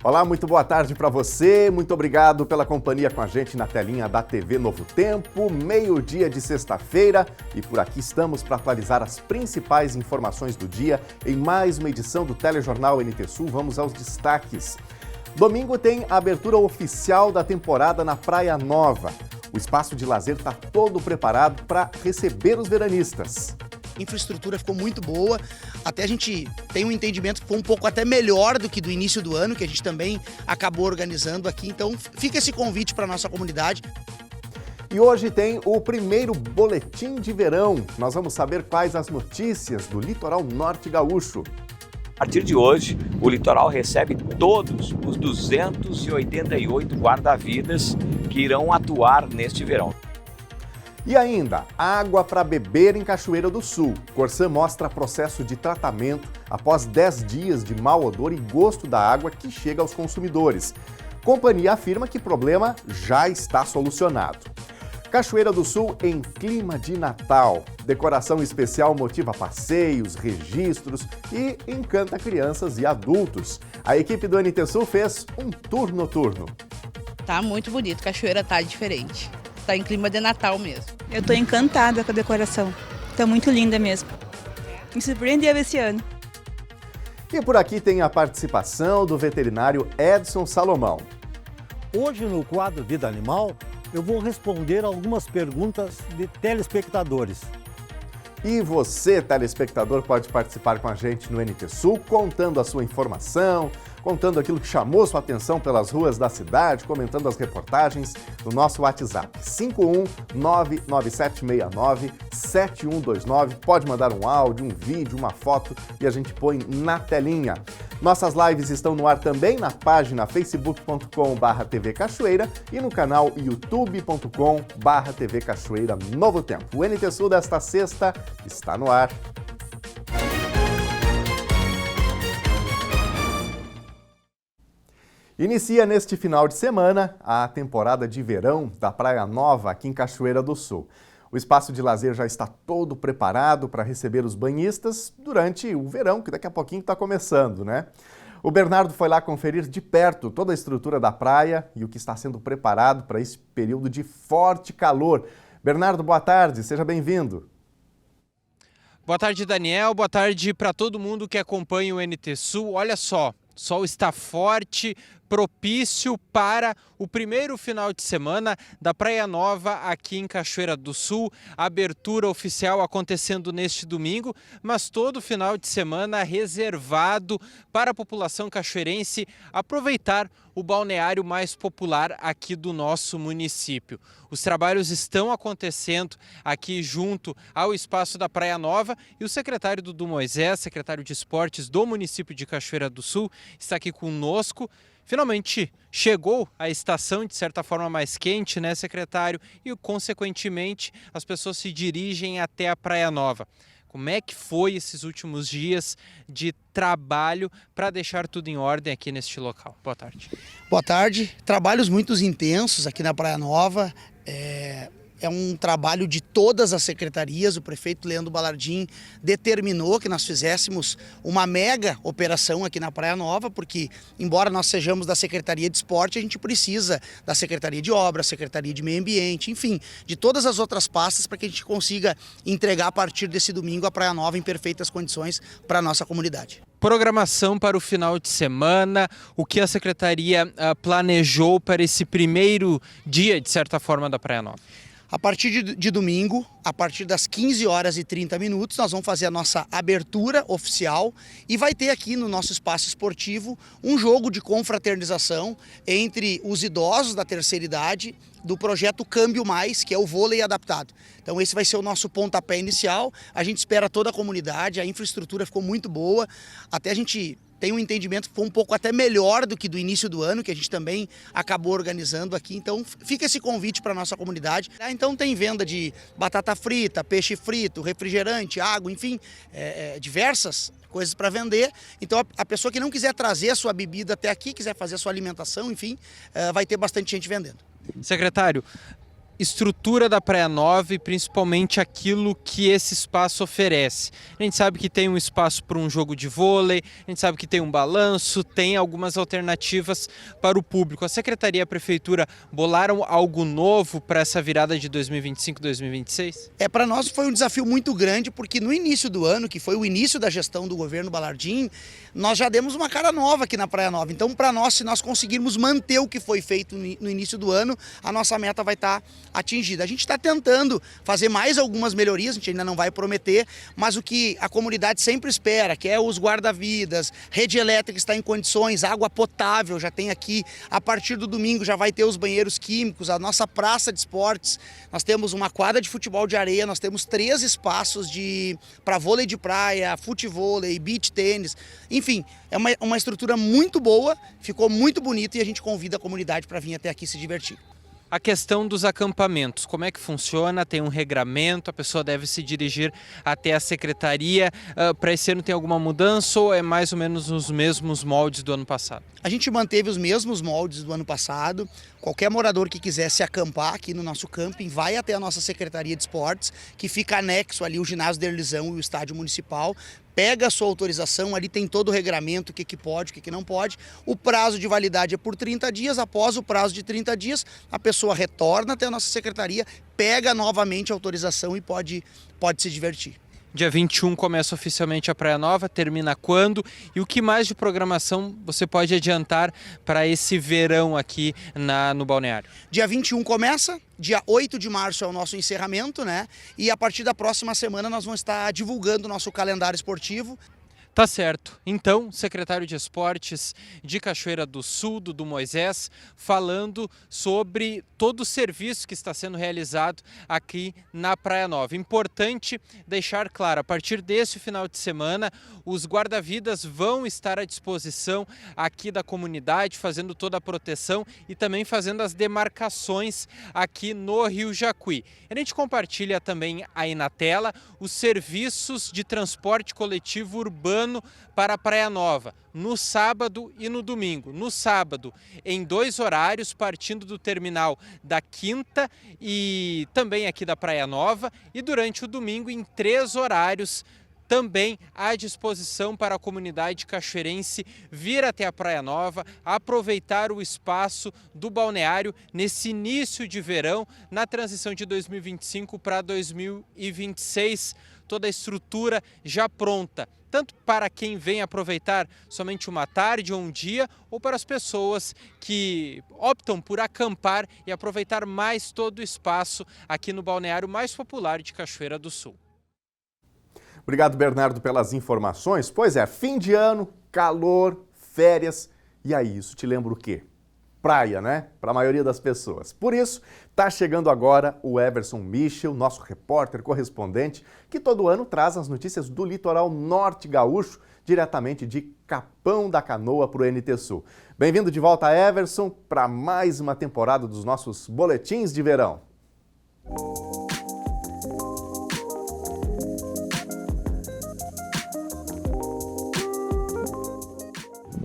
Olá, muito boa tarde para você, muito obrigado pela companhia com a gente na telinha da TV Novo Tempo, meio-dia de sexta-feira, e por aqui estamos para atualizar as principais informações do dia em mais uma edição do Telejornal NT Sul. Vamos aos destaques. Domingo tem a abertura oficial da temporada na Praia Nova. O espaço de lazer está todo preparado para receber os veranistas. A infraestrutura ficou muito boa, até a gente tem um entendimento que foi um pouco até melhor do que do início do ano, que a gente também acabou organizando aqui, então fica esse convite para a nossa comunidade. E hoje tem o primeiro boletim de verão. Nós vamos saber quais as notícias do litoral norte gaúcho. A partir de hoje, o litoral recebe todos os 288 guarda-vidas que irão atuar neste verão. E ainda, água para beber em Cachoeira do Sul. Corsã mostra processo de tratamento após 10 dias de mau odor e gosto da água que chega aos consumidores. Companhia afirma que o problema já está solucionado. Cachoeira do Sul em clima de Natal. Decoração especial motiva passeios, registros e encanta crianças e adultos. A equipe do NT Sul fez um tour noturno. Tá muito bonito, Cachoeira tá diferente. Tá em clima de Natal mesmo. Eu tô encantada com a decoração. Tá muito linda mesmo. Me surpreendeu esse ano. E por aqui tem a participação do veterinário Edson Salomão. Hoje no quadro Vida Animal, eu vou responder algumas perguntas de telespectadores. E você, telespectador, pode participar com a gente no NT Sul, contando a sua informação, contando aquilo que chamou sua atenção pelas ruas da cidade, comentando as reportagens no nosso WhatsApp 51997697129. Pode mandar um áudio, um vídeo, uma foto e a gente põe na telinha. Nossas lives estão no ar também na página facebook.com/TV Cachoeira e no canal youtube.com/TV Cachoeira Novo Tempo. O NT Sul desta sexta está no ar. Inicia neste final de semana a temporada de verão da Praia Nova aqui em Cachoeira do Sul. O espaço de lazer já está todo preparado para receber os banhistas durante o verão, que daqui a pouquinho está começando, né? O Bernardo foi lá conferir de perto toda a estrutura da praia e o que está sendo preparado para esse período de forte calor. Bernardo, boa tarde, seja bem-vindo. Boa tarde, Daniel. Boa tarde para todo mundo que acompanha o NT Sul. Olha só, o sol está forte, propício para o primeiro final de semana da Praia Nova aqui em Cachoeira do Sul. A abertura oficial acontecendo neste domingo, mas todo final de semana reservado para a população cachoeirense aproveitar o balneário mais popular aqui do nosso município. Os trabalhos estão acontecendo aqui junto ao espaço da Praia Nova e o secretário Dudu Moisés, secretário de Esportes do município de Cachoeira do Sul, está aqui conosco. Finalmente chegou a estação de certa forma mais quente, né, secretário? E consequentemente as pessoas se dirigem até a Praia Nova. Como é que foi esses últimos dias de trabalho para deixar tudo em ordem aqui neste local? Boa tarde. Boa tarde. Trabalhos muito intensos aqui na Praia Nova. É um trabalho de todas as secretarias. O prefeito Leandro Balardim determinou que nós fizéssemos uma mega operação aqui na Praia Nova, porque, embora nós sejamos da Secretaria de Esporte, a gente precisa da Secretaria de Obras, Secretaria de Meio Ambiente, enfim, de todas as outras pastas para que a gente consiga entregar a partir desse domingo a Praia Nova em perfeitas condições para a nossa comunidade. Programação para o final de semana, o que a Secretaria planejou para esse primeiro dia, de certa forma, da Praia Nova? A partir de domingo, a partir das 15 horas e 30 minutos, nós vamos fazer a nossa abertura oficial e vai ter aqui no nosso espaço esportivo um jogo de confraternização entre os idosos da terceira idade do projeto Câmbio Mais, que é o vôlei adaptado. Então esse vai ser o nosso pontapé inicial. A gente espera toda a comunidade, a infraestrutura ficou muito boa, até a gente tem um entendimento que foi um pouco até melhor do que do início do ano, que a gente também acabou organizando aqui. Então fica esse convite para a nossa comunidade. Então tem venda de batata frita, peixe frito, refrigerante, água, enfim, diversas coisas para vender. Então a pessoa que não quiser trazer a sua bebida até aqui, quiser fazer a sua alimentação, enfim, vai ter bastante gente vendendo. Secretário, estrutura da Praia Nova e principalmente aquilo que esse espaço oferece. A gente sabe que tem um espaço para um jogo de vôlei, a gente sabe que tem um balanço, tem algumas alternativas para o público. A Secretaria e a Prefeitura bolaram algo novo para essa virada de 2025-2026? Para nós foi um desafio muito grande, porque no início do ano, que foi o início da gestão do governo Balardim, nós já demos uma cara nova aqui na Praia Nova. Então, para nós, se nós conseguirmos manter o que foi feito no início do ano, a nossa meta vai estar atingida. A gente está tentando fazer mais algumas melhorias, a gente ainda não vai prometer, mas o que a comunidade sempre espera, que é os guarda-vidas, rede elétrica está em condições, água potável já tem aqui, a partir do domingo já vai ter os banheiros químicos, a nossa praça de esportes, nós temos uma quadra de futebol de areia, nós temos 3 espaços para vôlei de praia, futevôlei, beach tênis, enfim, é uma estrutura muito boa, ficou muito bonito e a gente convida a comunidade para vir até aqui se divertir. A questão dos acampamentos, como é que funciona? Tem um regramento, a pessoa deve se dirigir até a secretaria. Para esse ano tem alguma mudança ou é mais ou menos nos mesmos moldes do ano passado? A gente manteve os mesmos moldes do ano passado. Qualquer morador que quisesse acampar aqui no nosso camping vai até a nossa Secretaria de Esportes, que fica anexo ali o ginásio da Erlisão e o estádio municipal. Pega a sua autorização, ali tem todo o regramento, o que pode, o que não pode. O prazo de validade é por 30 dias, após o prazo de 30 dias, a pessoa retorna até a nossa secretaria, pega novamente a autorização e pode se divertir. Dia 21 começa oficialmente a Praia Nova, termina quando? E o que mais de programação você pode adiantar para esse verão aqui no balneário? Dia 21 começa, dia 8 de março é o nosso encerramento, né? E a partir da próxima semana nós vamos estar divulgando o nosso calendário esportivo. Tá certo. Então, secretário de Esportes de Cachoeira do Sul, do Moisés, falando sobre todo o serviço que está sendo realizado aqui na Praia Nova. Importante deixar claro, a partir desse final de semana, os guarda-vidas vão estar à disposição aqui da comunidade, fazendo toda a proteção e também fazendo as demarcações aqui no Rio Jacuí. A gente compartilha também aí na tela os serviços de transporte coletivo urbano para a Praia Nova, no sábado e no domingo. No sábado, em 2 horários, partindo do terminal da Quinta e também aqui da Praia Nova, e durante o domingo em 3 horários, também à disposição para a comunidade cachoeirense vir até a Praia Nova, aproveitar o espaço do balneário nesse início de verão, na transição de 2025 para 2026, toda a estrutura já pronta, tanto para quem vem aproveitar somente uma tarde ou um dia, ou para as pessoas que optam por acampar e aproveitar mais todo o espaço aqui no balneário mais popular de Cachoeira do Sul. Obrigado, Bernardo, pelas informações. Pois é, fim de ano, calor, férias, e aí, isso te lembra o quê? Praia, né? Para a maioria das pessoas. Por isso, está chegando agora o Everson Michel, nosso repórter correspondente, que todo ano traz as notícias do litoral norte gaúcho, diretamente de Capão da Canoa para o NT Sul. Bem-vindo de volta, Everson, para mais uma temporada dos nossos boletins de verão.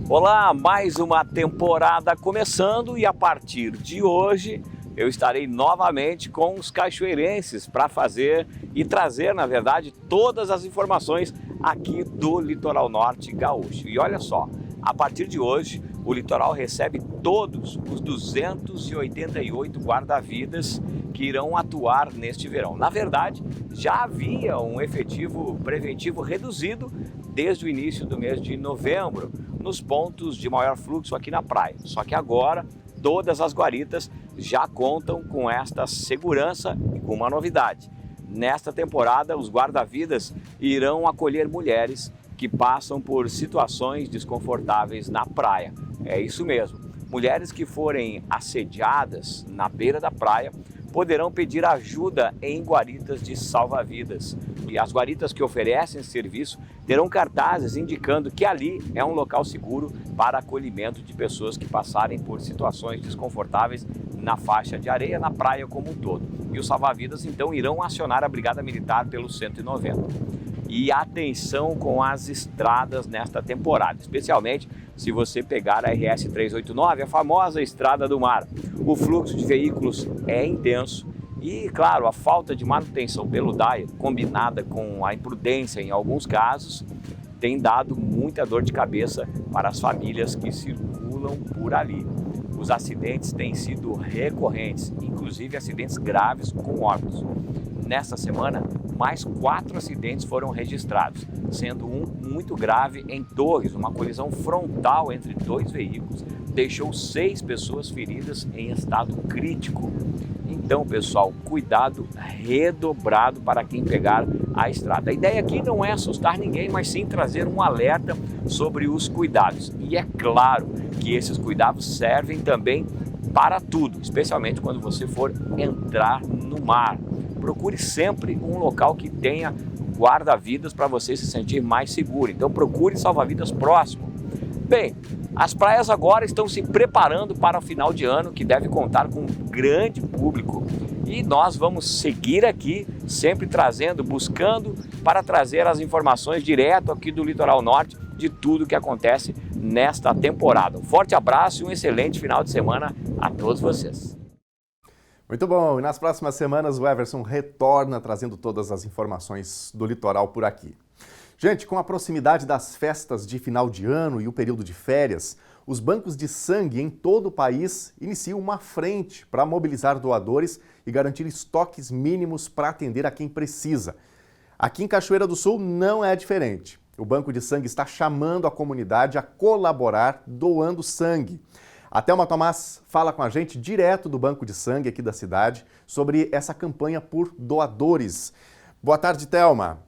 Olá, mais uma temporada começando e a partir de hoje eu estarei novamente com os cachoeirenses para fazer e trazer, na verdade, todas as informações aqui do litoral norte gaúcho. E olha só, a partir de hoje o litoral recebe todos os 288 guarda-vidas que irão atuar neste verão. Na verdade, já havia um efetivo preventivo reduzido desde o início do mês de novembro, nos pontos de maior fluxo aqui na praia. Só que agora todas as guaritas já contam com esta segurança e com uma novidade. Nesta temporada, os guarda-vidas irão acolher mulheres que passam por situações desconfortáveis na praia. É isso mesmo. Mulheres que forem assediadas na beira da praia poderão pedir ajuda em guaritas de salva-vidas. E as guaritas que oferecem esse serviço terão cartazes indicando que ali é um local seguro para acolhimento de pessoas que passarem por situações desconfortáveis na faixa de areia, na praia como um todo. E os salva-vidas então irão acionar a Brigada Militar pelo 190. E atenção com as estradas nesta temporada, especialmente se você pegar a RS 389, a famosa Estrada do Mar. O fluxo de veículos é intenso E, claro, a falta de manutenção pelo DAE, combinada com a imprudência em alguns casos, tem dado muita dor de cabeça para as famílias que circulam por ali. Os acidentes têm sido recorrentes, inclusive acidentes graves com óbitos. Nesta semana, mais 4 acidentes foram registrados, sendo um muito grave em Torres. Uma colisão frontal entre 2 veículos deixou 6 pessoas feridas em estado crítico. Então, pessoal, cuidado redobrado para quem pegar a estrada. A ideia aqui não é assustar ninguém, mas sim trazer um alerta sobre os cuidados. E é claro que esses cuidados servem também para tudo, especialmente quando você for entrar no mar. Procure sempre um local que tenha guarda-vidas para você se sentir mais seguro. Então procure salva-vidas próximo. Bem, as praias agora estão se preparando para o final de ano, que deve contar com um grande público. E nós vamos seguir aqui, sempre trazendo, buscando para trazer as informações direto aqui do Litoral Norte de tudo que acontece nesta temporada. Um forte abraço e um excelente final de semana a todos vocês. Muito bom, e nas próximas semanas o Everson retorna trazendo todas as informações do litoral por aqui. Gente, com a proximidade das festas de final de ano e o período de férias, os bancos de sangue em todo o país iniciam uma frente para mobilizar doadores e garantir estoques mínimos para atender a quem precisa. Aqui em Cachoeira do Sul não é diferente. O Banco de Sangue está chamando a comunidade a colaborar doando sangue. A Thelma Tomás fala com a gente direto do Banco de Sangue aqui da cidade sobre essa campanha por doadores. Boa tarde, Thelma.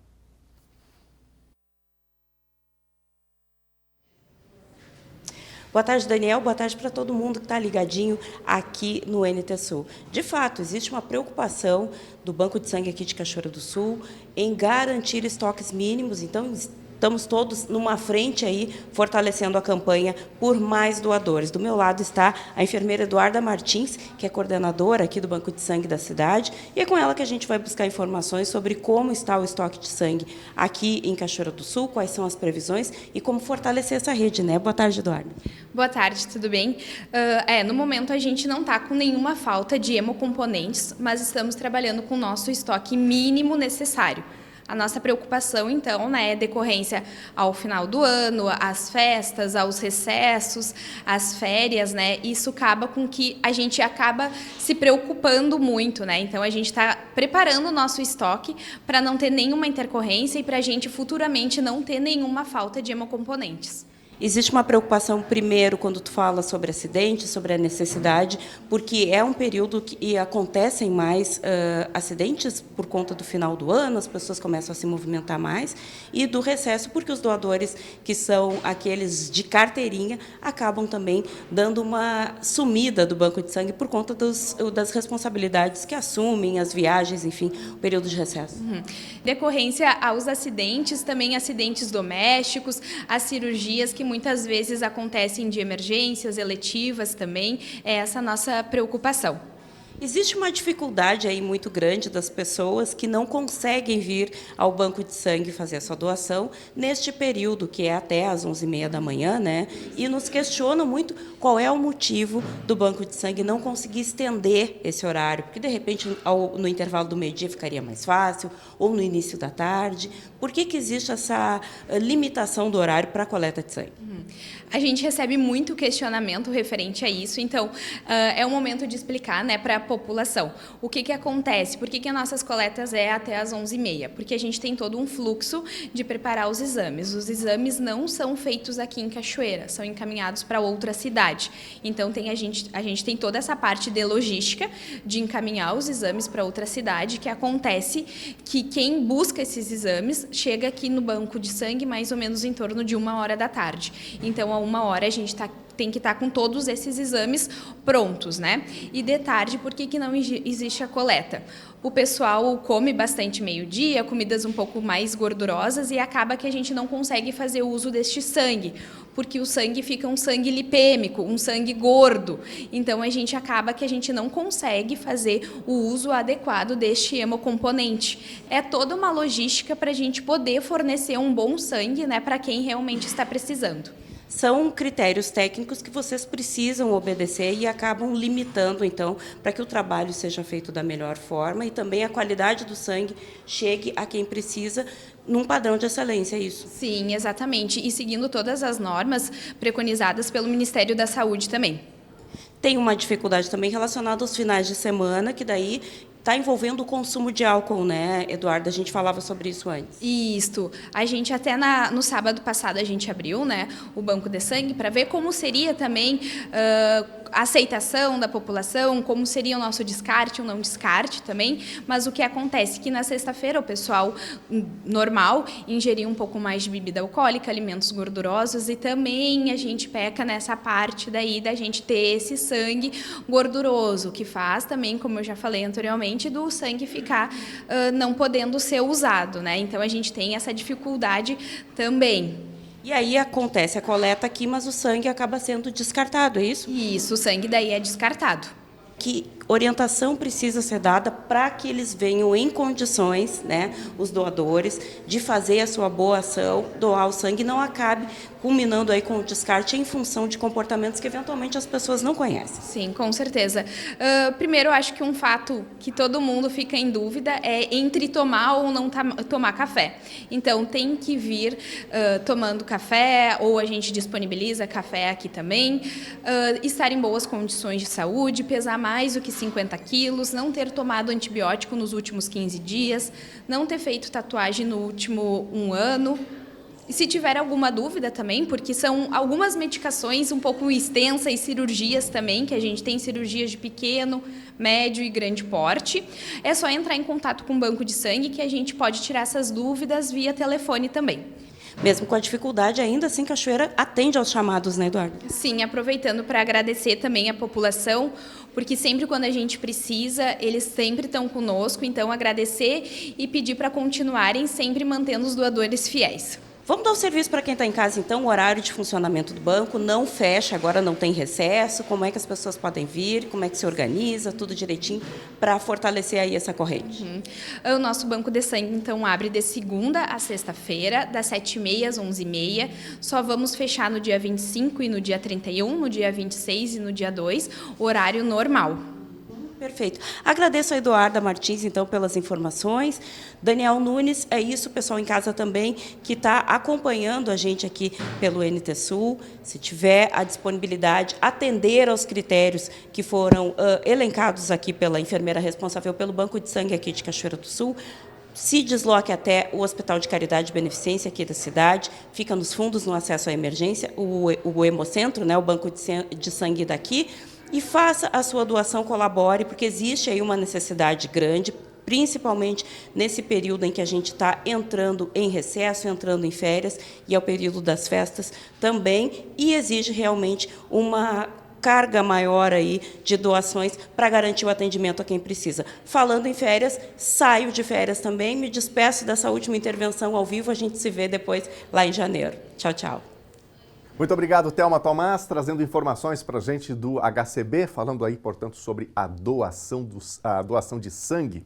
Boa tarde, Daniel. Boa tarde para todo mundo que está ligadinho aqui no NT Sul. De fato, existe uma preocupação do Banco de Sangue aqui de Cachoeira do Sul em garantir estoques mínimos, então estamos todos numa frente aí, fortalecendo a campanha por mais doadores. Do meu lado está a enfermeira Eduarda Martins, que é coordenadora aqui do Banco de Sangue da cidade, e é com ela que a gente vai buscar informações sobre como está o estoque de sangue aqui em Cachoeira do Sul, quais são as previsões e como fortalecer essa rede, né? Boa tarde, Eduarda. Boa tarde, tudo bem? No momento a gente não está com nenhuma falta de hemocomponentes, mas estamos trabalhando com o nosso estoque mínimo necessário. A nossa preocupação, então, né, é decorrência ao final do ano, às festas, aos recessos, às férias, né? Isso acaba com que a gente acaba se preocupando muito, né? Então, a gente está preparando o nosso estoque para não ter nenhuma intercorrência e para a gente futuramente não ter nenhuma falta de hemocomponentes. Existe uma preocupação, primeiro, quando tu fala sobre acidentes, sobre a necessidade, porque é um período que acontecem mais acidentes por conta do final do ano, as pessoas começam a se movimentar mais, e do recesso, porque os doadores, que são aqueles de carteirinha, acabam também dando uma sumida do banco de sangue por conta das responsabilidades que assumem, as viagens, enfim, o período de recesso. Decorrência aos acidentes, também acidentes domésticos, as cirurgias que muitas vezes acontecem de emergências eletivas também, é essa a nossa preocupação. Existe uma dificuldade aí muito grande das pessoas que não conseguem vir ao banco de sangue fazer a sua doação neste período, que é até às 11h30 da manhã, né? E nos questionam muito qual é o motivo do banco de sangue não conseguir estender esse horário, porque, de repente, no intervalo do meio-dia ficaria mais fácil, ou no início da tarde. Por que existe essa limitação do horário para a coleta de sangue? A gente recebe muito questionamento referente a isso, então é o momento de explicar, né, para a população o que acontece, por que as nossas coletas é até às 11h30, porque a gente tem todo um fluxo de preparar os exames. Os exames não são feitos aqui em Cachoeira, são encaminhados para outra cidade. Então a gente tem toda essa parte de logística de encaminhar os exames para outra cidade, que acontece que quem busca esses exames chega aqui no banco de sangue mais ou menos em torno de 1h da tarde. Então, a 1h a gente tem que estar com todos esses exames prontos, né? E de tarde, por que não existe a coleta? O pessoal come bastante meio-dia, comidas um pouco mais gordurosas, e acaba que a gente não consegue fazer uso deste sangue, porque o sangue fica um sangue lipêmico, um sangue gordo. Então, a gente acaba que a gente não consegue fazer o uso adequado deste hemocomponente. É toda uma logística para a gente poder fornecer um bom sangue, né, para quem realmente está precisando. São critérios técnicos que vocês precisam obedecer e acabam limitando, então, para que o trabalho seja feito da melhor forma e também a qualidade do sangue chegue a quem precisa num padrão de excelência, é isso? Sim, exatamente. E seguindo todas as normas preconizadas pelo Ministério da Saúde também. Tem uma dificuldade também relacionada aos finais de semana, que daí está envolvendo o consumo de álcool, né, Eduardo? A gente falava sobre isso antes. Isto. A gente até no sábado passado a gente abriu, né, o banco de sangue para ver como seria também a aceitação da população, como seria o nosso descarte ou não descarte também. Mas o que acontece é que na sexta-feira o pessoal normal ingeria um pouco mais de bebida alcoólica, alimentos gordurosos, e também a gente peca nessa parte daí da gente ter esse sangue gorduroso, que faz também, como eu já falei anteriormente, do sangue ficar não podendo ser usado, né? Então a gente tem essa dificuldade também. E aí acontece a coleta aqui, mas o sangue acaba sendo descartado, é isso? Isso, o sangue daí é descartado. Que orientação precisa ser dada para que eles venham em condições, né, os doadores, de fazer a sua boa ação, doar o sangue, e não acabe culminando aí com o descarte em função de comportamentos que eventualmente as pessoas não conhecem. Sim, com certeza. Primeiro, eu acho que um fato que todo mundo fica em dúvida é entre tomar ou não tomar café. Então, tem que vir tomando café, ou a gente disponibiliza café aqui também, estar em boas condições de saúde, pesar mais do que 50 quilos, não ter tomado antibiótico nos últimos 15 dias, não ter feito tatuagem no último 1 ano. E se tiver alguma dúvida também, porque são algumas medicações um pouco extensas e cirurgias também, que a gente tem cirurgias de pequeno, médio e grande porte, é só entrar em contato com o banco de sangue que a gente pode tirar essas dúvidas via telefone também. Mesmo com a dificuldade, ainda assim, Cachoeira atende aos chamados, né, Eduardo? Sim, aproveitando para agradecer também a população, porque sempre quando a gente precisa, eles sempre estão conosco, então agradecer e pedir para continuarem sempre mantendo os doadores fiéis. Vamos dar o serviço para quem está em casa, então, o horário de funcionamento do banco não fecha, agora não tem recesso, como é que as pessoas podem vir, como é que se organiza, tudo direitinho, para fortalecer aí essa corrente. O nosso banco de sangue, então, abre de segunda a sexta-feira, das 7h30 às 11h30, só vamos fechar no dia 25 e no dia 31, no dia 26 e no dia 2, horário normal. Perfeito. Agradeço a Eduarda Martins, então, pelas informações. Daniel Nunes, é isso, pessoal em casa também, que está acompanhando a gente aqui pelo NT Sul. Se tiver a disponibilidade, atender aos critérios que foram elencados aqui pela enfermeira responsável pelo Banco de Sangue aqui de Cachoeira do Sul, se desloque até o Hospital de Caridade e Beneficência aqui da cidade, fica nos fundos no acesso à emergência, o Hemocentro, né, o Banco de Sangue daqui, e faça a sua doação, colabore, porque existe aí uma necessidade grande, principalmente nesse período em que a gente está entrando em recesso, entrando em férias, e é o período das festas também, e exige realmente uma carga maior aí de doações para garantir o atendimento a quem precisa. Falando em férias, saio de férias também, me despeço dessa última intervenção ao vivo, a gente se vê depois lá em janeiro. Tchau, tchau. Muito obrigado, Thelma Tomás, trazendo informações para a gente do HCB, falando aí, portanto, sobre a doação de sangue.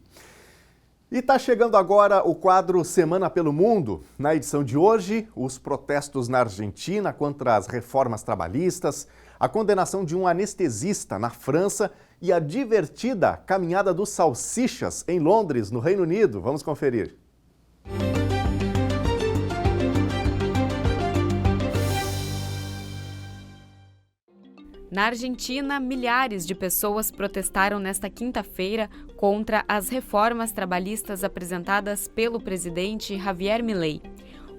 E está chegando agora o quadro Semana pelo Mundo. Na edição de hoje, os protestos na Argentina contra as reformas trabalhistas, a condenação de um anestesista na França e a divertida caminhada dos salsichas em Londres, no Reino Unido. Vamos conferir. Na Argentina, milhares de pessoas protestaram nesta quinta-feira contra as reformas trabalhistas apresentadas pelo presidente Javier Milei.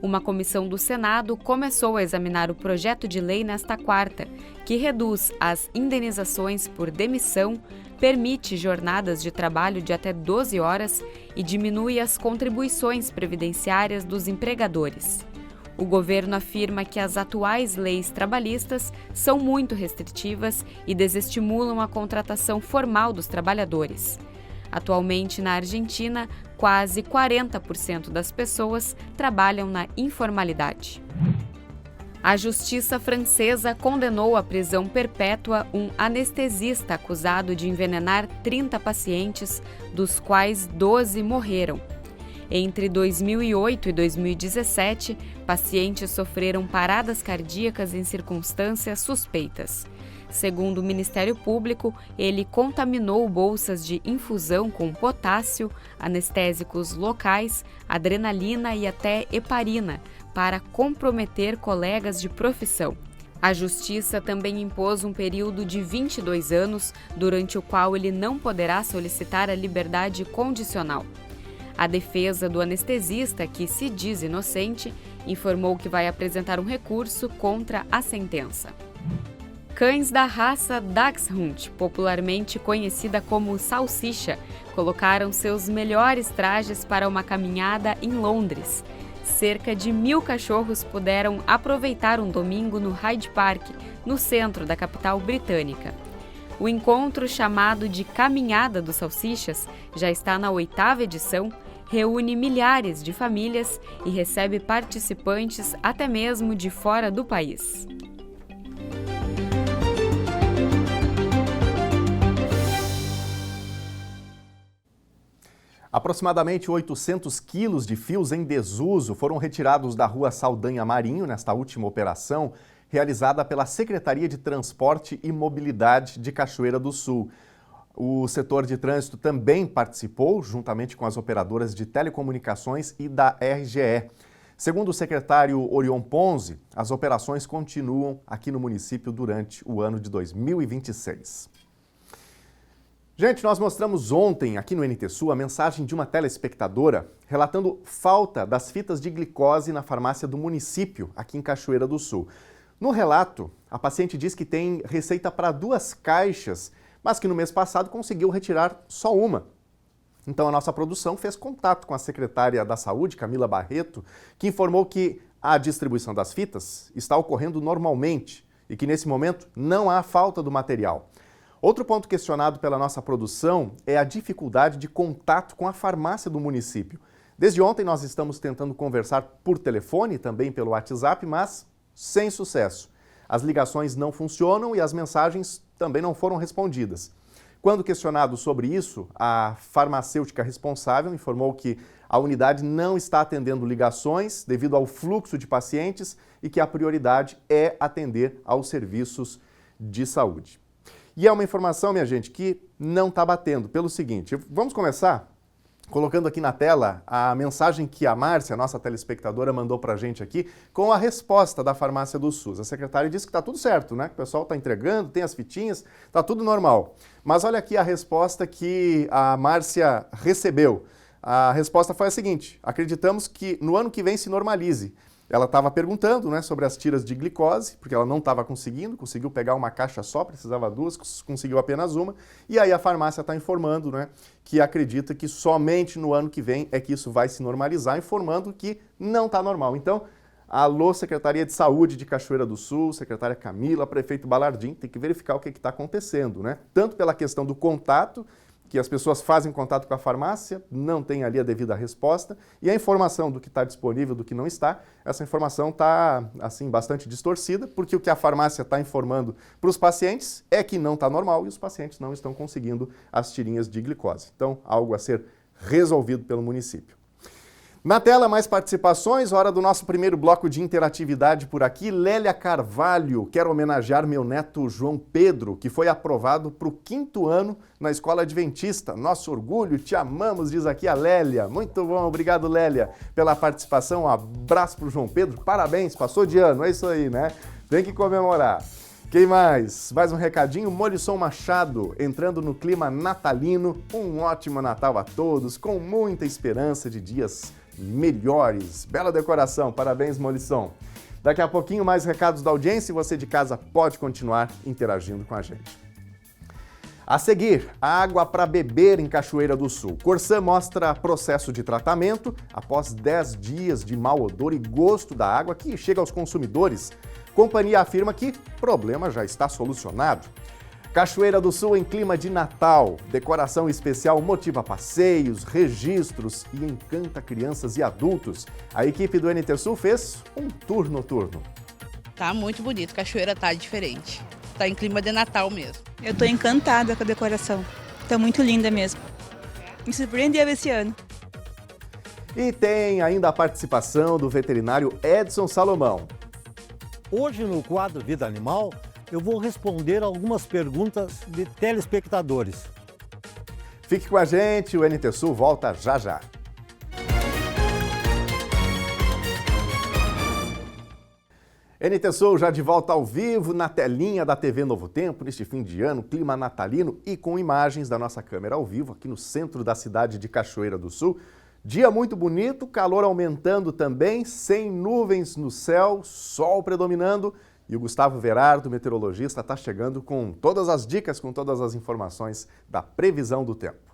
Uma comissão do Senado começou a examinar o projeto de lei nesta quarta, que reduz as indenizações por demissão, permite jornadas de trabalho de até 12 horas e diminui as contribuições previdenciárias dos empregadores. O governo afirma que as atuais leis trabalhistas são muito restritivas e desestimulam a contratação formal dos trabalhadores. Atualmente, na Argentina, quase 40% das pessoas trabalham na informalidade. A justiça francesa condenou à prisão perpétua um anestesista acusado de envenenar 30 pacientes, dos quais 12 morreram. Entre 2008 e 2017, pacientes sofreram paradas cardíacas em circunstâncias suspeitas. Segundo o Ministério Público, ele contaminou bolsas de infusão com potássio, anestésicos locais, adrenalina e até heparina, para comprometer colegas de profissão. A Justiça também impôs um período de 22 anos, durante o qual ele não poderá solicitar a liberdade condicional. A defesa do anestesista, que se diz inocente, informou que vai apresentar um recurso contra a sentença. Cães da raça Dachshund, popularmente conhecida como salsicha, colocaram seus melhores trajes para uma caminhada em Londres. Cerca de 1.000 cachorros puderam aproveitar um domingo no Hyde Park, no centro da capital britânica. O encontro, chamado de Caminhada dos Salsichas, já está na 8ª edição, reúne milhares de famílias e recebe participantes até mesmo de fora do país. Aproximadamente 800 quilos de fios em desuso foram retirados da rua Saldanha Marinho nesta última operação, realizada pela Secretaria de Transporte e Mobilidade de Cachoeira do Sul. O setor de trânsito também participou, juntamente com as operadoras de telecomunicações e da RGE. Segundo o secretário Orion Ponzi, as operações continuam aqui no município durante o ano de 2026. Gente, nós mostramos ontem aqui no NT Sul a mensagem de uma telespectadora relatando falta das fitas de glicose na farmácia do município, aqui em Cachoeira do Sul. No relato, a paciente diz que tem receita para 2 caixas, mas que no mês passado conseguiu retirar só uma. Então a nossa produção fez contato com a secretária da Saúde, Camila Barreto, que informou que a distribuição das fitas está ocorrendo normalmente e que nesse momento não há falta do material. Outro ponto questionado pela nossa produção é a dificuldade de contato com a farmácia do município. Desde ontem nós estamos tentando conversar por telefone, também pelo WhatsApp, mas sem sucesso. As ligações não funcionam e as mensagens também não foram respondidas. Quando questionado sobre isso, a farmacêutica responsável informou que a unidade não está atendendo ligações devido ao fluxo de pacientes e que a prioridade é atender aos serviços de saúde. E é uma informação, minha gente, que não está batendo. Pelo seguinte, vamos começar colocando aqui na tela a mensagem que a Márcia, nossa telespectadora, mandou para a gente aqui com a resposta da farmácia do SUS. A secretária disse que está tudo certo, né? Que o pessoal está entregando, tem as fitinhas, está tudo normal. Mas olha aqui a resposta que a Márcia recebeu. A resposta foi a seguinte: acreditamos que no ano que vem se normalize. Ela estava perguntando, né, sobre as tiras de glicose, porque ela não estava conseguiu pegar uma caixa só, precisava 2, conseguiu apenas uma, e aí a farmácia está informando, né, que acredita que somente no ano que vem é que isso vai se normalizar, informando que não está normal. Então, alô, Secretaria de Saúde de Cachoeira do Sul, secretária Camila, prefeito Balardim, tem que verificar o que está acontecendo, né? Tanto pela questão do contato, que as pessoas fazem contato com a farmácia, não tem ali a devida resposta, e a informação do que está disponível, do que não está, essa informação está, assim, bastante distorcida, porque o que a farmácia está informando para os pacientes é que não está normal e os pacientes não estão conseguindo as tirinhas de glicose. Então, algo a ser resolvido pelo município. Na tela, mais participações, hora do nosso primeiro bloco de interatividade por aqui. Lélia Carvalho, quero homenagear meu neto João Pedro, que foi aprovado para o 5º ano na Escola Adventista. Nosso orgulho, te amamos, diz aqui a Lélia. Muito bom, obrigado Lélia pela participação. Um abraço para o João Pedro, parabéns, passou de ano, é isso aí, né? Tem que comemorar. Quem mais? Mais um recadinho, Molisson Machado, entrando no clima natalino. Um ótimo Natal a todos, com muita esperança de dias melhores. Bela decoração, parabéns, Molisson. Daqui a pouquinho mais recados da audiência e você de casa pode continuar interagindo com a gente. A seguir, água para beber em Cachoeira do Sul. Corsã mostra processo de tratamento após 10 dias de mau odor e gosto da água que chega aos consumidores. Companhia afirma que o problema já está solucionado. Cachoeira do Sul em clima de Natal. Decoração especial motiva passeios, registros e encanta crianças e adultos. A equipe do NT Sul fez um tour noturno. Tá muito bonito, Cachoeira tá diferente. Tá em clima de Natal mesmo. Eu tô encantada com a decoração. Tá muito linda mesmo. Me surpreendeu esse ano. E tem ainda a participação do veterinário Edson Salomão. Hoje no quadro Vida Animal, eu vou responder algumas perguntas de telespectadores. Fique com a gente, o NT Sul volta já já. NT Sul já de volta ao vivo na telinha da TV Novo Tempo, neste fim de ano, clima natalino e com imagens da nossa câmera ao vivo aqui no centro da cidade de Cachoeira do Sul. Dia muito bonito, calor aumentando também, sem nuvens no céu, sol predominando e o Gustavo Verardo, meteorologista, está chegando com todas as dicas, com todas as informações da previsão do tempo.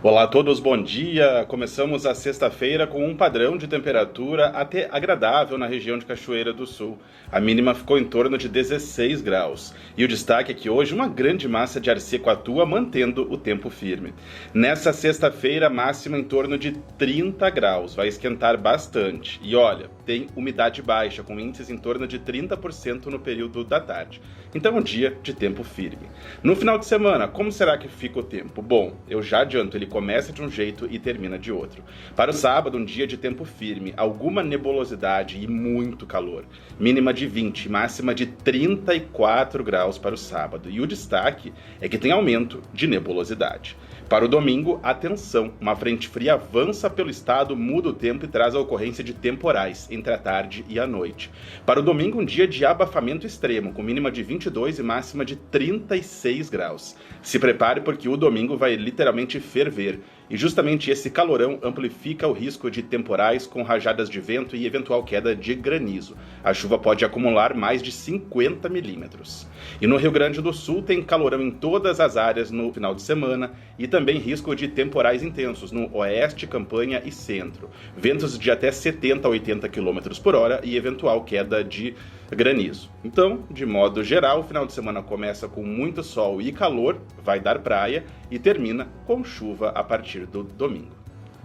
Olá a todos, bom dia! Começamos a sexta-feira com um padrão de temperatura até agradável na região de Cachoeira do Sul. A mínima ficou em torno de 16 graus. E o destaque é que hoje uma grande massa de ar seco atua, mantendo o tempo firme. Nessa sexta-feira, máxima em torno de 30 graus. Vai esquentar bastante. E olha, tem umidade baixa, com índices em torno de 30% no período da tarde. Então é um dia de tempo firme. No final de semana, como será que fica o tempo? Bom, eu já adianto, ele começa de um jeito e termina de outro. Para o sábado, um dia de tempo firme, alguma nebulosidade e muito calor. Mínima de 20, máxima de 34 graus para o sábado. E o destaque é que tem aumento de nebulosidade. Para o domingo, atenção, uma frente fria avança pelo estado, muda o tempo e traz a ocorrência de temporais entre a tarde e a noite. Para o domingo, um dia de abafamento extremo, com mínima de 22 e máxima de 36 graus. Se prepare porque o domingo vai literalmente ferver. E justamente esse calorão amplifica o risco de temporais com rajadas de vento e eventual queda de granizo. A chuva pode acumular mais de 50 milímetros. E no Rio Grande do Sul tem calorão em todas as áreas no final de semana e também risco de temporais intensos no oeste, campanha e centro. Ventos de até 70 a 80 km por hora e eventual queda de granizo. Então, de modo geral, o final de semana começa com muito sol e calor, vai dar praia e termina com chuva a partir do domingo.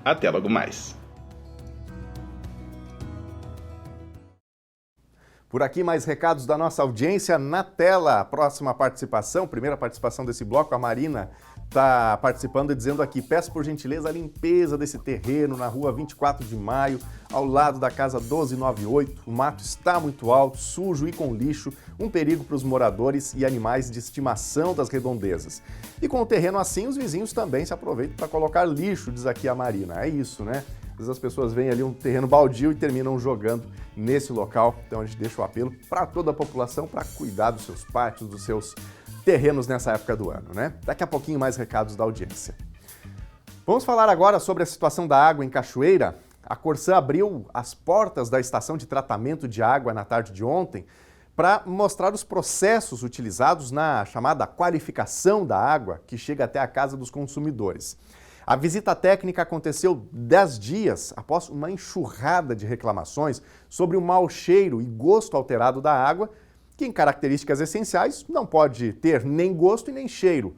Até logo mais! Por aqui, mais recados da nossa audiência na tela. A próxima participação, primeira participação desse bloco, a Marina está participando e dizendo aqui: peço por gentileza a limpeza desse terreno na rua 24 de maio, ao lado da casa 1298. O mato está muito alto, sujo e com lixo, um perigo para os moradores e animais de estimação das redondezas. E com o terreno assim, os vizinhos também se aproveitam para colocar lixo, diz aqui a Marina. É isso, né? Às vezes as pessoas veem ali um terreno baldio e terminam jogando nesse local. Então a gente deixa o apelo para toda a população para cuidar dos seus pátios, dos seus terrenos nessa época do ano, né? Daqui a pouquinho mais recados da audiência. Vamos falar agora sobre a situação da água em Cachoeira. A Corsã abriu as portas da estação de tratamento de água na tarde de ontem para mostrar os processos utilizados na chamada qualificação da água que chega até a casa dos consumidores. A visita técnica aconteceu 10 dias após uma enxurrada de reclamações sobre o mau cheiro e gosto alterado da água, que em características essenciais não pode ter nem gosto e nem cheiro.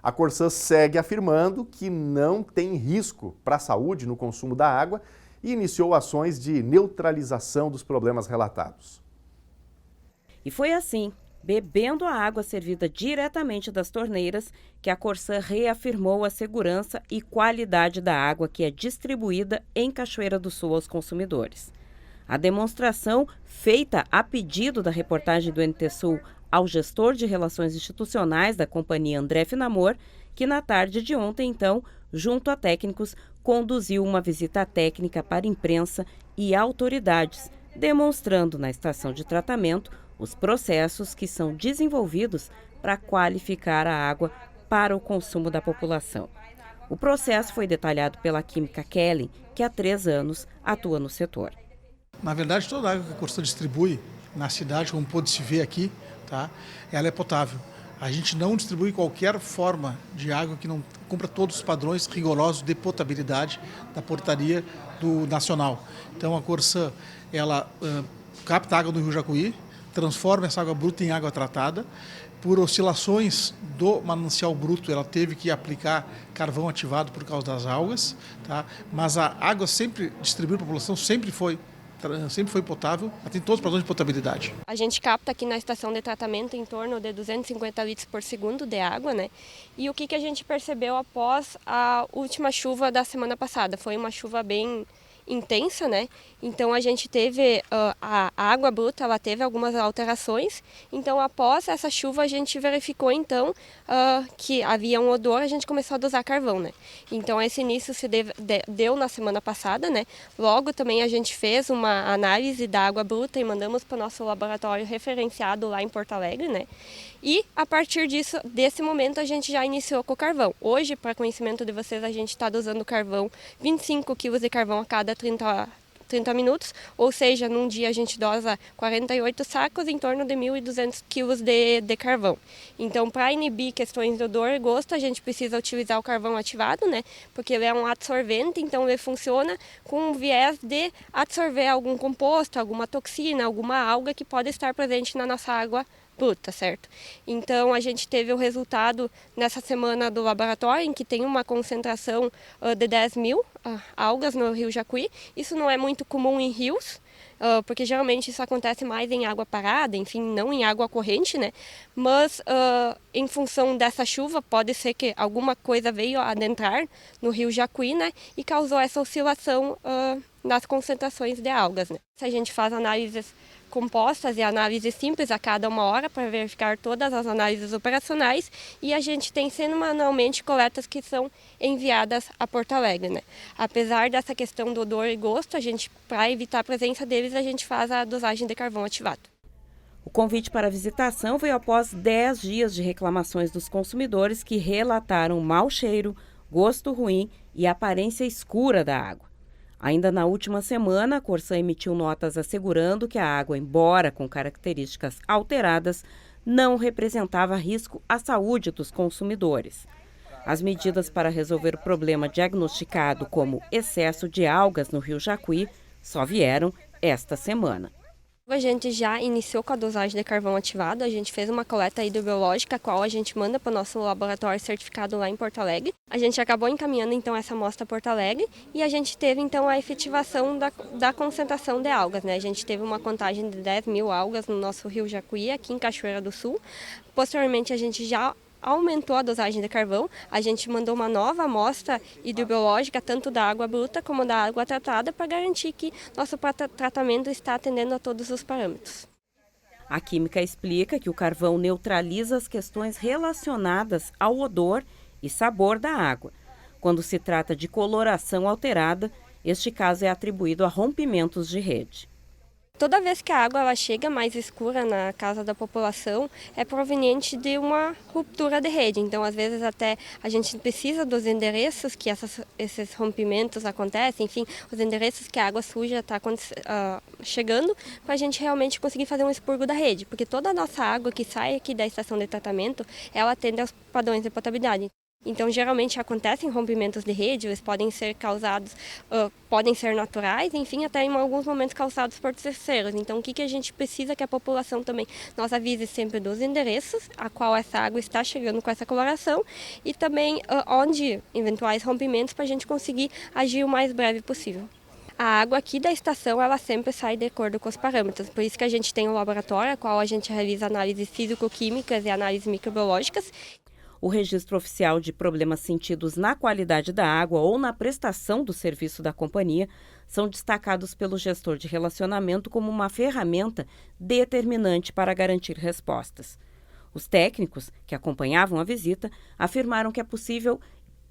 A Corsã segue afirmando que não tem risco para a saúde no consumo da água e iniciou ações de neutralização dos problemas relatados. E foi assim, bebendo a água servida diretamente das torneiras, que a Corsã reafirmou a segurança e qualidade da água que é distribuída em Cachoeira do Sul aos consumidores. A demonstração, feita a pedido da reportagem do NT Sul ao gestor de relações institucionais da companhia André Finamor, que na tarde de ontem, então, junto a técnicos, conduziu uma visita técnica para imprensa e autoridades, demonstrando na estação de tratamento os processos que são desenvolvidos para qualificar a água para o consumo da população. O processo foi detalhado pela química Kellen, que há 3 anos atua no setor. Na verdade, toda a água que a Corsã distribui na cidade, como pôde-se ver aqui, tá, ela é potável. A gente não distribui qualquer forma de água que não cumpra todos os padrões rigorosos de potabilidade da portaria do nacional. Então a Corsã, ela capta água do Rio Jacuí, transforma essa água bruta em água tratada. Por oscilações do manancial bruto, ela teve que aplicar carvão ativado por causa das algas, tá? Mas a água sempre distribuída para a população sempre foi sempre foi potável, ela tem todos os padrões de potabilidade. A gente capta aqui na estação de tratamento em torno de 250 litros por segundo de água, né? E o que a gente percebeu após a última chuva da semana passada? Foi uma chuva bem intensa, né? Então a gente teve a água bruta, ela teve algumas alterações. Então após essa chuva a gente verificou então que havia um odor, a gente começou a dosar carvão, né? Então esse início se deu na semana passada, né? Logo também a gente fez uma análise da água bruta e mandamos para o nosso laboratório referenciado lá em Porto Alegre, né? E a partir desse momento a gente já iniciou com o carvão. Hoje, para conhecimento de vocês, a gente está dosando carvão, 25 quilos de carvão a cada 30 minutos, ou seja, num dia a gente dosa 48 sacos, em torno de 1.200 quilos de carvão. Então, para inibir questões de odor e gosto, a gente precisa utilizar o carvão ativado, né? Porque ele é um adsorvente, então ele funciona com um viés de absorver algum composto, alguma toxina, alguma alga que pode estar presente na nossa água bruta, certo? Então a gente teve o resultado nessa semana do laboratório, em que tem uma concentração de 10 mil algas no rio Jacuí. Isso não é muito comum em rios, porque geralmente isso acontece mais em água parada, enfim, não em água corrente, né? Mas em função dessa chuva, pode ser que alguma coisa veio adentrar no rio Jacuí, né? E causou essa oscilação nas concentrações de algas, né? Se a gente faz análises compostas e análises simples a cada 1 hora para verificar todas as análises operacionais, e a gente tem semanalmente coletas que são enviadas a Porto Alegre, né? Apesar dessa questão do odor e gosto, a gente, para evitar a presença deles, a gente faz a dosagem de carvão ativado. O convite para a visitação veio após 10 dias de reclamações dos consumidores que relataram mau cheiro, gosto ruim e aparência escura da água. Ainda na última semana, a Corsã emitiu notas assegurando que a água, embora com características alteradas, não representava risco à saúde dos consumidores. As medidas para resolver o problema diagnosticado como excesso de algas no rio Jacuí só vieram esta semana. A gente já iniciou com a dosagem de carvão ativado, a gente fez uma coleta hidrobiológica, a qual a gente manda para o nosso laboratório certificado lá em Porto Alegre. A gente acabou encaminhando então essa amostra a Porto Alegre e a gente teve então a efetivação da concentração de algas, né? A gente teve uma contagem de 10 mil algas no nosso rio Jacuí, aqui em Cachoeira do Sul. Posteriormente a gente já aumentou a dosagem de carvão, a gente mandou uma nova amostra hidrobiológica, tanto da água bruta como da água tratada, para garantir que nosso tratamento está atendendo a todos os parâmetros. A química explica que o carvão neutraliza as questões relacionadas ao odor e sabor da água. Quando se trata de coloração alterada, este caso é atribuído a rompimentos de rede. Toda vez que a água ela chega mais escura na casa da população, é proveniente de uma ruptura de rede. Então, às vezes, até a gente precisa dos endereços que esses rompimentos acontecem, enfim, os endereços que a água suja está chegando, para a gente realmente conseguir fazer um expurgo da rede. Porque toda a nossa água que sai aqui da estação de tratamento, ela atende aos padrões de potabilidade. Então, geralmente acontecem rompimentos de rede, eles podem ser causados, podem ser naturais, enfim, até em alguns momentos causados por terceiros. Então, o que a gente precisa que a população também nos avise sempre dos endereços a qual essa água está chegando com essa coloração e também onde eventuais rompimentos para a gente conseguir agir o mais breve possível. A água aqui da estação, ela sempre sai de acordo com os parâmetros, por isso que a gente tem um laboratório, a qual a gente realiza análises físico-químicas e análises microbiológicas. O registro oficial de problemas sentidos na qualidade da água ou na prestação do serviço da companhia são destacados pelo gestor de relacionamento como uma ferramenta determinante para garantir respostas. Os técnicos que acompanhavam a visita afirmaram que é possível,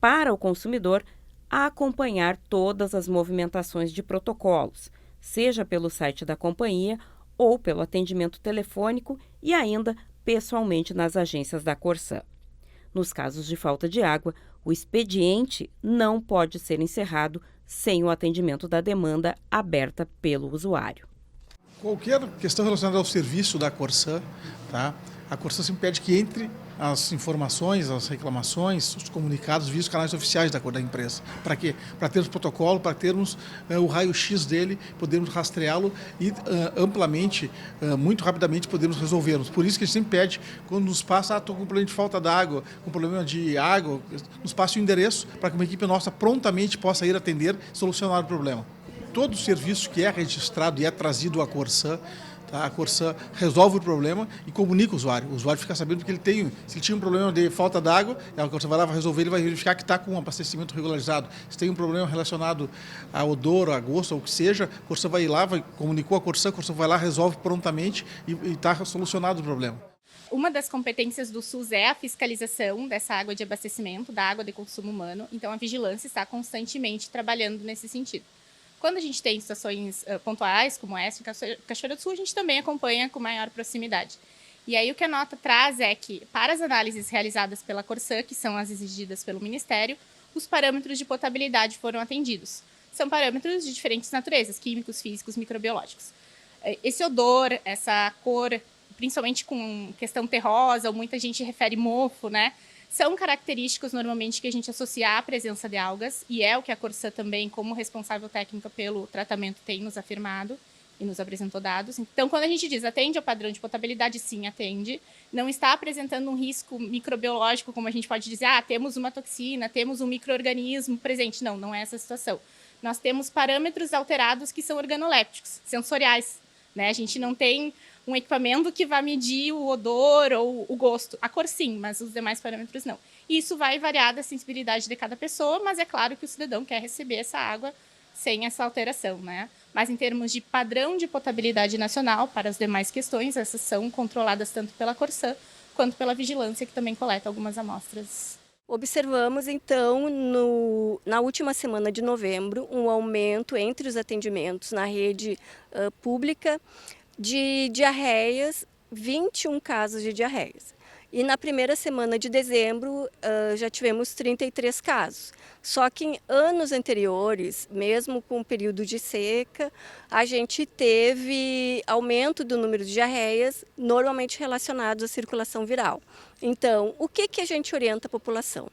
para o consumidor, acompanhar todas as movimentações de protocolos, seja pelo site da companhia ou pelo atendimento telefônico e ainda pessoalmente nas agências da Corsã. Nos casos de falta de água, o expediente não pode ser encerrado sem o atendimento da demanda aberta pelo usuário. Qualquer questão relacionada ao serviço da Corsã, tá? A Corsã sempre pede que entre as informações, as reclamações, os comunicados via os canais oficiais da empresa. Para quê? Para termos protocolo, para termos o raio-x dele, podermos rastreá-lo e amplamente, muito rapidamente, podermos resolvê-los. Por isso que a gente sempre pede, quando nos passa, estou com problema de falta d'água, com problema de água, nos passe o endereço para que uma equipe nossa prontamente possa ir atender e solucionar o problema. todo serviço que é registrado e é trazido à Corsã, tá? A Corsã resolve o problema e comunica o usuário. O usuário fica sabendo que se ele tinha um problema de falta d'água, a Corsã vai lá, vai resolver, ele vai verificar que está com um abastecimento regularizado. Se tem um problema relacionado a odor, a gosto, ou o que seja, a Corsã vai lá, comunicou a Corsã vai lá, resolve prontamente e está solucionado o problema. Uma das competências do SUS é a fiscalização dessa água de abastecimento, da água de consumo humano, então a vigilância está constantemente trabalhando nesse sentido. Quando a gente tem situações pontuais, como essa em Cachoeira do Sul, a gente também acompanha com maior proximidade. E aí o que a nota traz é que, para as análises realizadas pela Corsã, que são as exigidas pelo Ministério, os parâmetros de potabilidade foram atendidos. São parâmetros de diferentes naturezas, químicos, físicos, microbiológicos. Esse odor, essa cor, principalmente com questão terrosa, ou muita gente refere mofo, né? São característicos normalmente que a gente associa à presença de algas, e é o que a Corsã também, como responsável técnica pelo tratamento, tem nos afirmado e nos apresentou dados. Então, quando a gente diz atende ao padrão de potabilidade, sim, atende. Não está apresentando um risco microbiológico, como a gente pode dizer, temos uma toxina, temos um micro-organismo presente. Não, não é essa a situação. Nós temos parâmetros alterados que são organolépticos, sensoriais, né? A gente não tem um equipamento que vai medir o odor ou o gosto. A cor sim, mas os demais parâmetros não. E isso vai variar da sensibilidade de cada pessoa, mas é claro que o cidadão quer receber essa água sem essa alteração, né? Mas em termos de padrão de potabilidade nacional, para as demais questões, essas são controladas tanto pela Corsã quanto pela vigilância, que também coleta algumas amostras. Observamos, então, na última semana de novembro, um aumento entre os atendimentos na rede pública de diarreias, 21 casos de diarreias. E na primeira semana de dezembro já tivemos 33 casos. Só que em anos anteriores, mesmo com o período de seca, a gente teve aumento do número de diarreias, normalmente relacionados à circulação viral. Então, o que a gente orienta a população?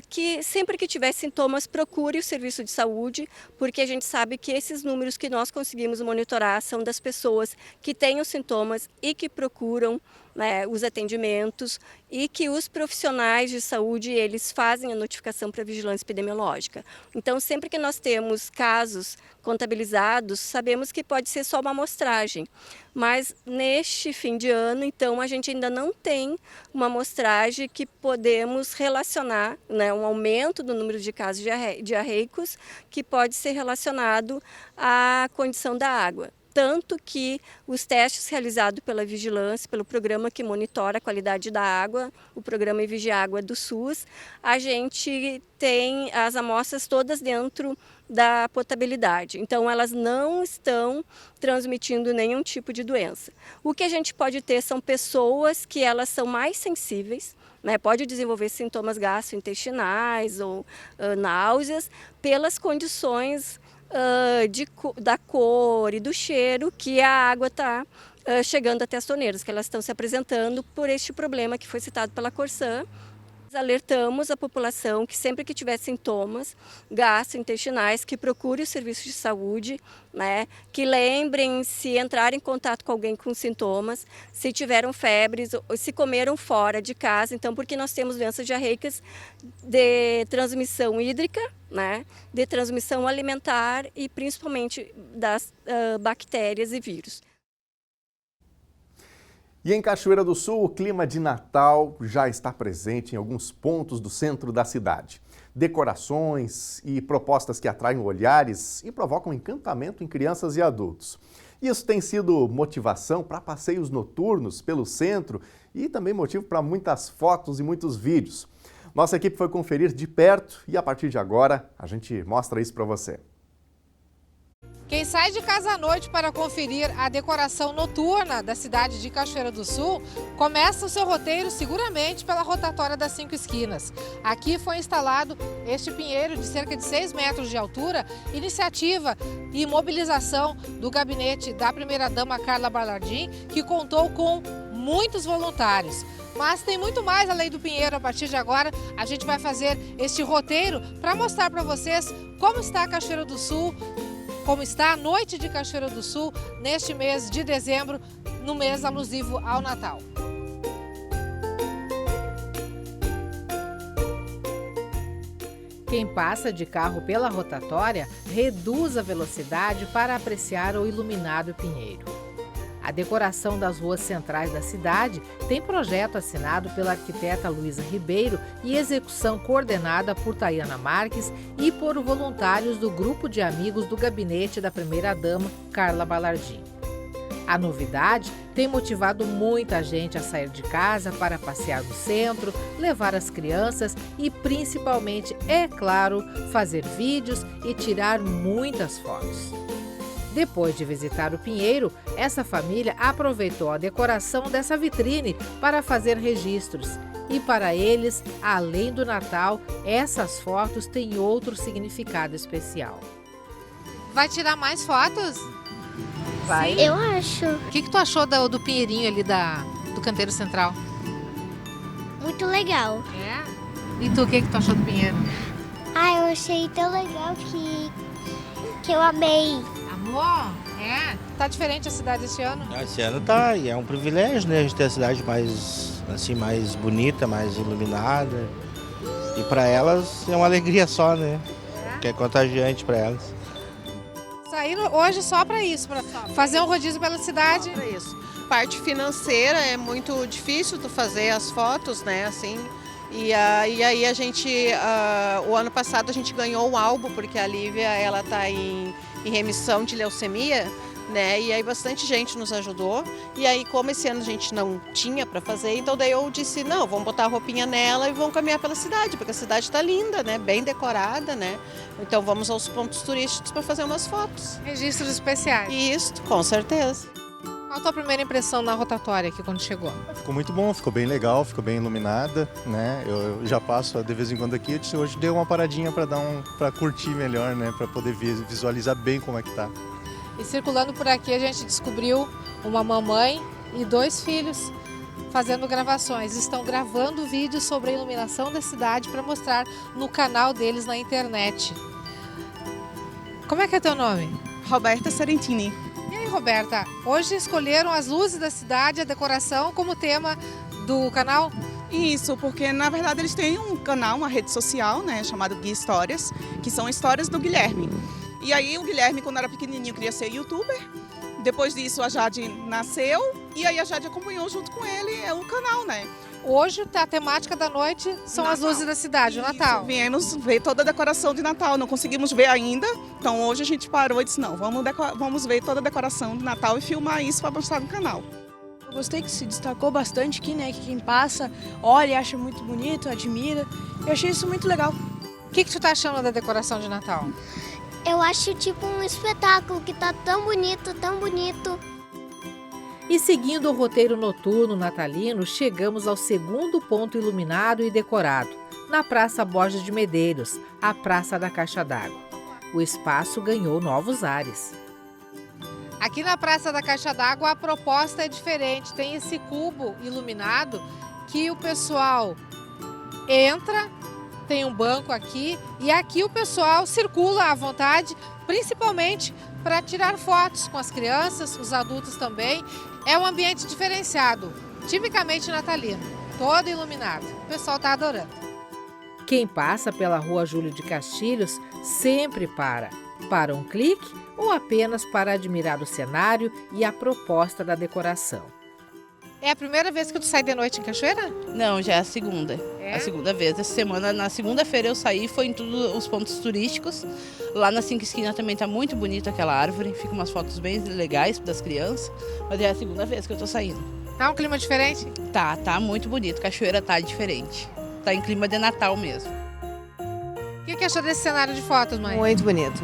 Que sempre que tiver sintomas, procure o serviço de saúde, porque a gente sabe que esses números que nós conseguimos monitorar são das pessoas que têm os sintomas e que procuram, né, os atendimentos, e que os profissionais de saúde, eles fazem a notificação para a vigilância epidemiológica. Então, sempre que nós temos casos contabilizados, sabemos que pode ser só uma amostragem. Mas neste fim de ano, então, a gente ainda não tem uma amostragem que podemos relacionar, né, um aumento do número de casos diarreicos que pode ser relacionado à condição da água. Tanto que os testes realizados pela vigilância, pelo programa que monitora a qualidade da água, o programa Evigiágua do SUS, a gente tem as amostras todas dentro da potabilidade. Então, elas não estão transmitindo nenhum tipo de doença. O que a gente pode ter são pessoas que elas são mais sensíveis, né? Pode desenvolver sintomas gastrointestinais ou náuseas pelas condições da cor e do cheiro que a água está chegando até as torneiras, que elas estão se apresentando por este problema que foi citado pela Corsã. Alertamos a população que sempre que tiver sintomas gastrointestinais, que procure o serviço de saúde, né? Que lembrem se entrar em contato com alguém com sintomas, se tiveram febres ou se comeram fora de casa, então porque nós temos doenças diarreicas de transmissão hídrica, né? De transmissão alimentar e principalmente das bactérias e vírus. E em Cachoeira do Sul, o clima de Natal já está presente em alguns pontos do centro da cidade. Decorações e propostas que atraem olhares e provocam encantamento em crianças e adultos. Isso tem sido motivação para passeios noturnos pelo centro e também motivo para muitas fotos e muitos vídeos. Nossa equipe foi conferir de perto e a partir de agora a gente mostra isso para você. Quem sai de casa à noite para conferir a decoração noturna da cidade de Cachoeira do Sul, começa o seu roteiro seguramente pela rotatória das 5 esquinas. Aqui foi instalado este pinheiro de cerca de 6 metros de altura, iniciativa e mobilização do gabinete da primeira-dama Carla Ballardim, que contou com muitos voluntários. Mas tem muito mais além do pinheiro. A partir de agora, a gente vai fazer este roteiro para mostrar para vocês como está a Cachoeira do Sul, como está a noite de Cachoeira do Sul neste mês de dezembro, no mês alusivo ao Natal. Quem passa de carro pela rotatória reduz a velocidade para apreciar o iluminado Pinheiro. A decoração das ruas centrais da cidade tem projeto assinado pela arquiteta Luísa Ribeiro e execução coordenada por Tayana Marques e por voluntários do grupo de amigos do gabinete da primeira-dama, Carla Balardim. A novidade tem motivado muita gente a sair de casa para passear no centro, levar as crianças e, principalmente, é claro, fazer vídeos e tirar muitas fotos. Depois de visitar o Pinheiro, essa família aproveitou a decoração dessa vitrine para fazer registros. E para eles, além do Natal, essas fotos têm outro significado especial. Vai tirar mais fotos? Vai. Eu acho. O que tu achou do Pinheirinho ali do canteiro central? Muito legal. É? E tu, o que tu achou do Pinheiro? Eu achei tão legal que eu amei. Amor? É? Tá diferente a cidade esse ano? Esse ano tá, e é um privilégio, né? A gente ter a cidade mais bonita, mais iluminada. E para elas é uma alegria só, né? Que é contagiante para elas. Saíram hoje só para isso, para fazer um rodízio pela cidade. Para isso. Parte financeira é muito difícil tu fazer as fotos, né? Assim. E aí a gente, o ano passado a gente ganhou um álbum, porque a Lívia, ela tá em remissão de leucemia, né? E aí bastante gente nos ajudou. E aí, como esse ano a gente não tinha para fazer, então daí eu disse, não, vamos botar a roupinha nela e vamos caminhar pela cidade, porque a cidade está linda, né? Bem decorada, né? Então vamos aos pontos turísticos para fazer umas fotos. Registros especiais. Isso, com certeza. Qual a tua primeira impressão na rotatória aqui quando chegou? Ficou muito bom, ficou bem legal, ficou bem iluminada, né? Eu já passo de vez em quando aqui, hoje dei uma paradinha para curtir melhor, né? Para poder visualizar bem como é que tá. E circulando por aqui a gente descobriu uma mamãe e 2 filhos fazendo gravações. Estão gravando vídeos sobre a iluminação da cidade para mostrar no canal deles na internet. Como é que é teu nome? Roberta Serentini. E aí, Roberta, hoje escolheram as luzes da cidade, a decoração como tema do canal? Isso, porque na verdade eles têm um canal, uma rede social, né, chamado Guia Histórias, que são histórias do Guilherme. E aí o Guilherme, quando era pequenininho, queria ser youtuber. Depois disso a Jade nasceu e aí a Jade acompanhou junto com ele o canal, né? Hoje a temática da noite são Natal. As luzes da cidade, o Natal. Viemos ver toda a decoração de Natal, não conseguimos ver ainda. Então hoje a gente parou e disse, não, vamos ver toda a decoração de Natal e filmar isso para mostrar no canal. Eu gostei que se destacou bastante aqui, né? Que quem passa, olha e acha muito bonito, admira. Eu achei isso muito legal. O que tu tá achando da decoração de Natal? Eu acho tipo um espetáculo que tá tão bonito, tão bonito. E seguindo o roteiro noturno natalino, chegamos ao segundo ponto iluminado e decorado, na Praça Borges de Medeiros, a Praça da Caixa d'Água. O espaço ganhou novos ares. Aqui na Praça da Caixa d'Água a proposta é diferente, tem esse cubo iluminado que o pessoal entra, tem um banco aqui e aqui o pessoal circula à vontade, principalmente para tirar fotos com as crianças, os adultos também. É um ambiente diferenciado, tipicamente natalino, todo iluminado. O pessoal está adorando. Quem passa pela Rua Júlio de Castilhos sempre para um clique ou apenas para admirar o cenário e a proposta da decoração. É a primeira vez que tu sai de noite em Cachoeira? Não, já é a segunda. É? A segunda vez. Essa semana, na segunda-feira eu saí, foi em todos os pontos turísticos. Lá na 5 Esquinas também tá muito bonita aquela árvore. Fica umas fotos bem legais das crianças. Mas é a segunda vez que eu tô saindo. Tá um clima diferente? Tá muito bonito. Cachoeira tá diferente. Tá em clima de Natal mesmo. O que achou desse cenário de fotos, mãe? Muito bonito,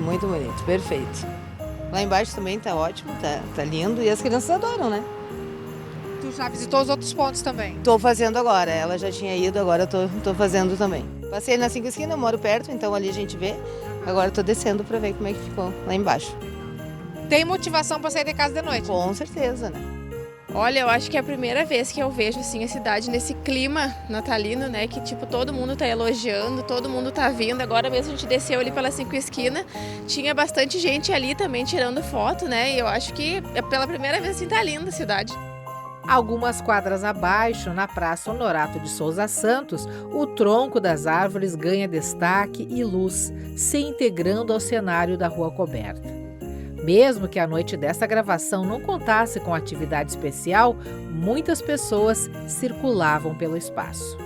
perfeito. Lá embaixo também tá ótimo, tá lindo. E as crianças adoram, né? Tu já visitou os outros pontos também? Estou fazendo agora, ela já tinha ido, agora estou fazendo também. Passei na 5 Esquinas, moro perto, então ali a gente vê. Agora estou descendo para ver como é que ficou lá embaixo. Tem motivação para sair de casa de noite? Com certeza, né? Olha, eu acho que é a primeira vez que eu vejo assim, a cidade nesse clima natalino, né? Que tipo, todo mundo tá elogiando, todo mundo tá vindo. Agora mesmo a gente desceu ali pela 5 Esquinas, tinha bastante gente ali também tirando foto, né? E eu acho que pela primeira vez assim tá linda a cidade. Algumas quadras abaixo, na Praça Honorato de Souza Santos, o tronco das árvores ganha destaque e luz, se integrando ao cenário da Rua Coberta. Mesmo que a noite desta gravação não contasse com atividade especial, muitas pessoas circulavam pelo espaço.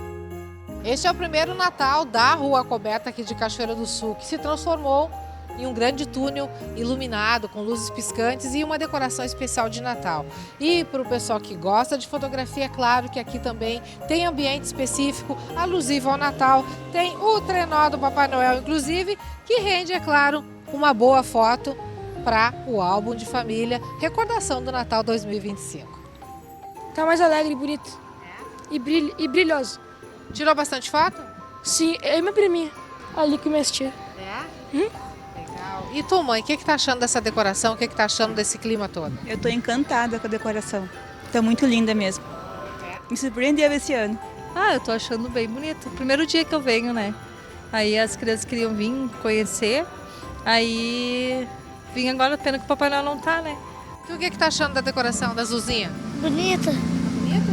Este é o primeiro Natal da Rua Coberta aqui de Cachoeira do Sul, que se transformou em um grande túnel iluminado com luzes piscantes e uma decoração especial de Natal. E para o pessoal que gosta de fotografia, é claro que aqui também tem ambiente específico alusivo ao Natal. Tem o trenó do Papai Noel, inclusive, que rende, é claro, uma boa foto para o álbum de família, recordação do Natal 2025. Tá mais alegre e bonito. E brilhoso. Tirou bastante foto? Sim, eu e minha priminha, ali com minhas tia. Legal. E tu, mãe, o que tá achando dessa decoração? O que tá achando desse clima todo? Eu tô encantada com a decoração. Tá muito linda mesmo. Me surpreendeu esse ano. Eu tô achando bem bonito. Primeiro dia que eu venho, né? Aí as crianças queriam vir conhecer. Aí vim agora, pena que o Papai Noel não tá, né? Tu, o que tá achando da decoração, da azulzinha? Bonita. Bonito?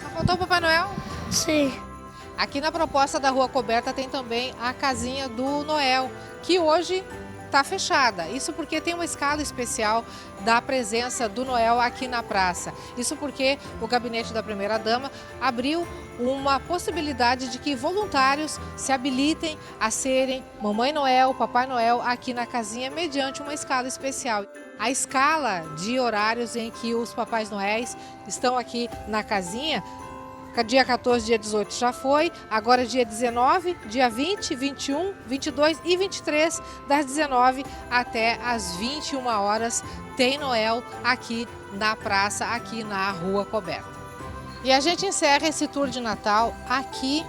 Só faltou o Papai Noel? Sim. Aqui na proposta da Rua Coberta tem também a casinha do Noel, que hoje está fechada. Isso porque tem uma escala especial da presença do Noel aqui na praça. Isso porque o gabinete da primeira-dama abriu uma possibilidade de que voluntários se habilitem a serem Mamãe Noel, Papai Noel aqui na casinha mediante uma escala especial. A escala de horários em que os Papais Noéis estão aqui na casinha, dia 14, dia 18 já foi, agora dia 19, dia 20, 21, 22 e 23, das 19 até as 21 horas, tem Noel aqui na praça, aqui na Rua Coberta. E a gente encerra esse tour de Natal aqui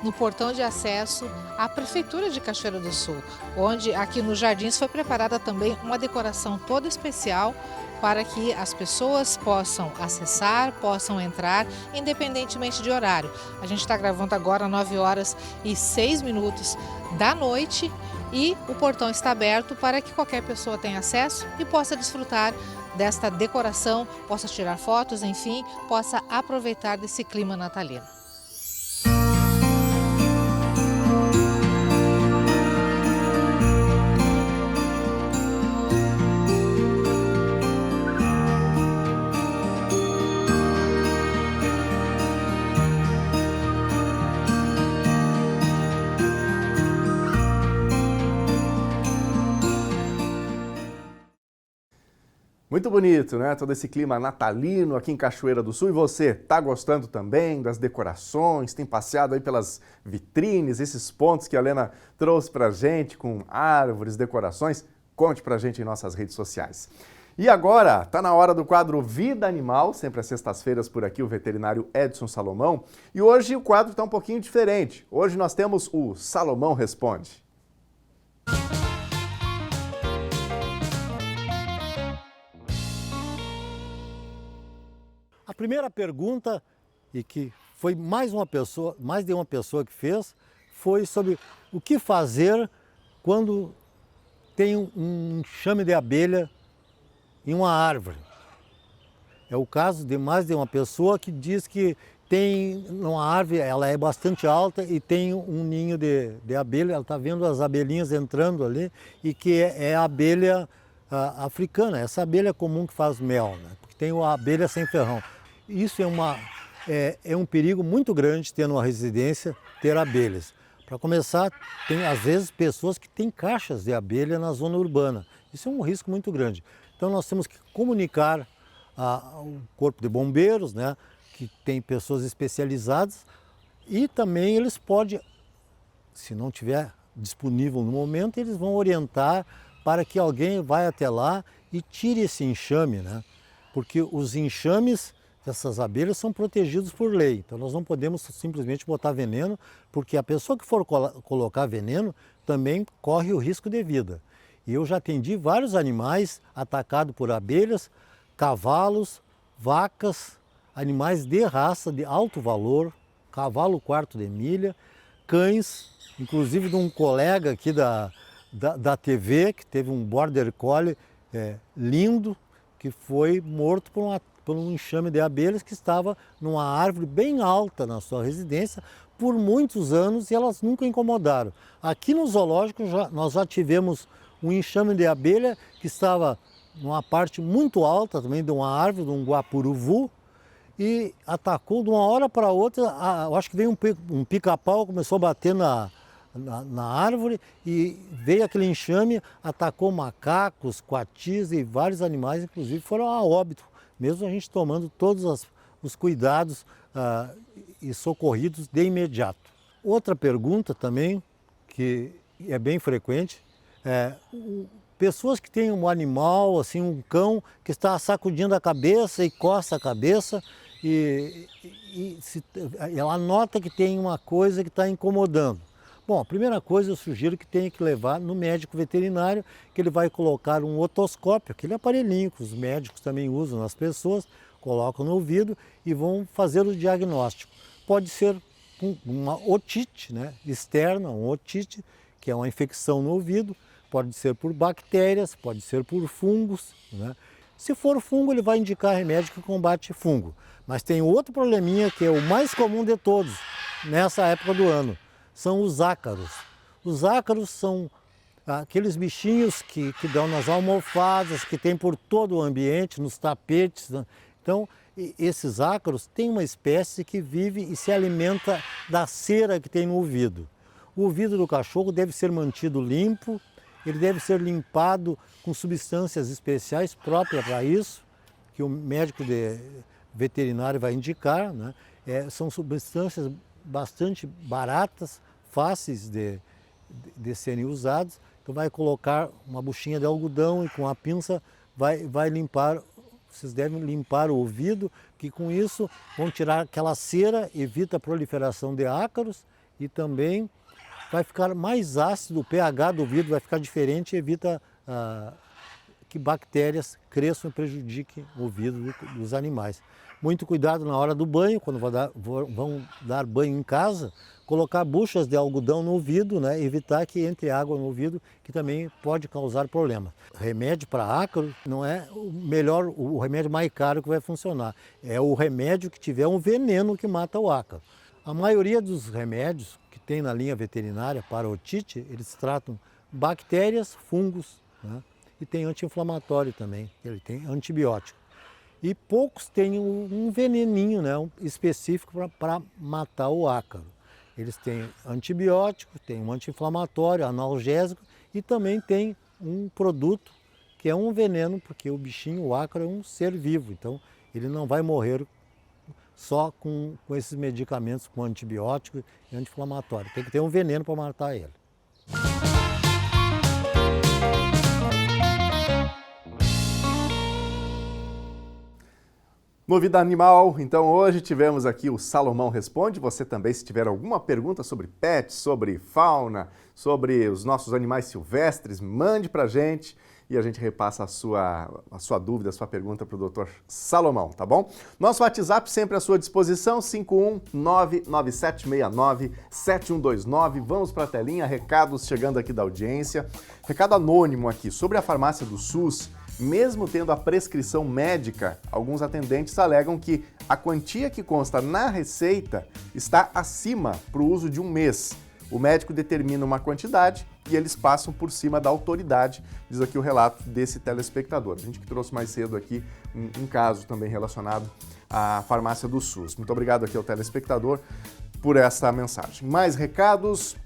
no portão de acesso à Prefeitura de Cachoeira do Sul, onde aqui nos jardins foi preparada também uma decoração toda especial para que as pessoas possam acessar, possam entrar, independentemente de horário. A gente está gravando agora 9h06 da noite e o portão está aberto para que qualquer pessoa tenha acesso e possa desfrutar desta decoração, possa tirar fotos, enfim, possa aproveitar desse clima natalino. Muito bonito, né? Todo esse clima natalino aqui em Cachoeira do Sul. E você, tá gostando também das decorações? Tem passeado aí pelas vitrines, esses pontos que a Lena trouxe pra gente com árvores, decorações? Conte pra gente em nossas redes sociais. E agora, tá na hora do quadro Vida Animal, sempre às sextas-feiras por aqui, o veterinário Edson Salomão. E hoje o quadro tá um pouquinho diferente. Hoje nós temos o Salomão Responde. A primeira pergunta, e que foi mais de uma pessoa que fez, foi sobre o que fazer quando tem um enxame de abelha em uma árvore. É o caso de mais de uma pessoa que diz que tem uma árvore, ela é bastante alta e tem um ninho de abelha, ela está vendo as abelhinhas entrando ali e que é a abelha africana, essa abelha comum que faz mel, né? Porque tem a abelha sem ferrão. Isso é um perigo muito grande ter numa residência ter abelhas. Para começar, tem às vezes pessoas que têm caixas de abelha na zona urbana. Isso é um risco muito grande. Então nós temos que comunicar ao corpo de bombeiros, né, que tem pessoas especializadas, e também eles podem, se não tiver disponível no momento, eles vão orientar para que alguém vá até lá e tire esse enxame, né? Porque os enxames dessas abelhas são protegidos por lei, então nós não podemos simplesmente botar veneno, porque a pessoa que for colocar veneno também corre o risco de vida. E eu já atendi vários animais atacados por abelhas, cavalos, vacas, animais de raça de alto valor, cavalo quarto de milha, cães, inclusive de um colega aqui da TV, que teve um border collie lindo, que foi morto por por um enxame de abelhas que estava numa árvore bem alta na sua residência por muitos anos e elas nunca incomodaram. Aqui no zoológico nós já tivemos um enxame de abelha que estava numa parte muito alta também de uma árvore, de um guapuruvu, e atacou de uma hora para outra. Eu acho que veio um pica-pau, começou a bater na árvore e veio aquele enxame, atacou macacos, coatis e vários animais, inclusive foram a óbito, mesmo a gente tomando todos os cuidados e socorridos de imediato. Outra pergunta também, que é bem frequente, pessoas que têm um animal, assim, um cão, que está sacudindo a cabeça e coça a cabeça e ela nota que tem uma coisa que está incomodando. Bom, a primeira coisa eu sugiro que tenha que levar no médico veterinário, que ele vai colocar um otoscópio, aquele aparelhinho que os médicos também usam nas pessoas, colocam no ouvido e vão fazer o diagnóstico. Pode ser uma otite, né, externa, uma otite, que é uma infecção no ouvido, pode ser por bactérias, pode ser por fungos, né? Se for fungo, ele vai indicar remédio que combate fungo. Mas tem outro probleminha que é o mais comum de todos nessa época do ano, são os ácaros. Os ácaros são aqueles bichinhos que dão nas almofadas, que tem por todo o ambiente, nos tapetes, né? Então, esses ácaros têm uma espécie que vive e se alimenta da cera que tem no ouvido. O ouvido do cachorro deve ser mantido limpo, ele deve ser limpado com substâncias especiais próprias para isso, que o médico veterinário vai indicar, né? São substâncias bastante baratas, fáceis de serem usadas. Então vai colocar uma buchinha de algodão e com a pinça vai limpar. Vocês devem limpar o ouvido, que com isso vão tirar aquela cera, evita a proliferação de ácaros e também vai ficar mais ácido, o pH do ouvido vai ficar diferente e evita que bactérias cresçam e prejudiquem o ouvido dos animais. Muito cuidado na hora do banho, quando vão dar banho em casa, colocar buchas de algodão no ouvido, né? Evitar que entre água no ouvido, que também pode causar problemas. Remédio para ácaro não é o remédio mais caro que vai funcionar, é o remédio que tiver um veneno que mata o ácaro. A maioria dos remédios que tem na linha veterinária para otite, eles tratam bactérias, fungos, né? E tem anti-inflamatório também, ele tem antibiótico. E poucos têm um veneninho, né, específico para matar o ácaro. Eles têm antibiótico, tem um anti-inflamatório, analgésico e também tem um produto que é um veneno, porque o bichinho, o ácaro, é um ser vivo, então ele não vai morrer só com esses medicamentos, com antibiótico e anti-inflamatório. Tem que ter um veneno para matar ele. No Vida Animal, então hoje tivemos aqui o Salomão Responde. Você também, se tiver alguma pergunta sobre pets, sobre fauna, sobre os nossos animais silvestres, mande pra gente e a gente repassa a sua dúvida, a sua pergunta para o Dr. Salomão, tá bom? Nosso WhatsApp sempre à sua disposição, 51997697129. Vamos para a telinha, recados chegando aqui da audiência. Recado anônimo aqui, sobre a farmácia do SUS. Mesmo tendo a prescrição médica, alguns atendentes alegam que a quantia que consta na receita está acima para o uso de um mês. O médico determina uma quantidade e eles passam por cima da autoridade, diz aqui o relato desse telespectador. A gente que trouxe mais cedo aqui um caso também relacionado à farmácia do SUS. Muito obrigado aqui ao telespectador por essa mensagem. Mais recados.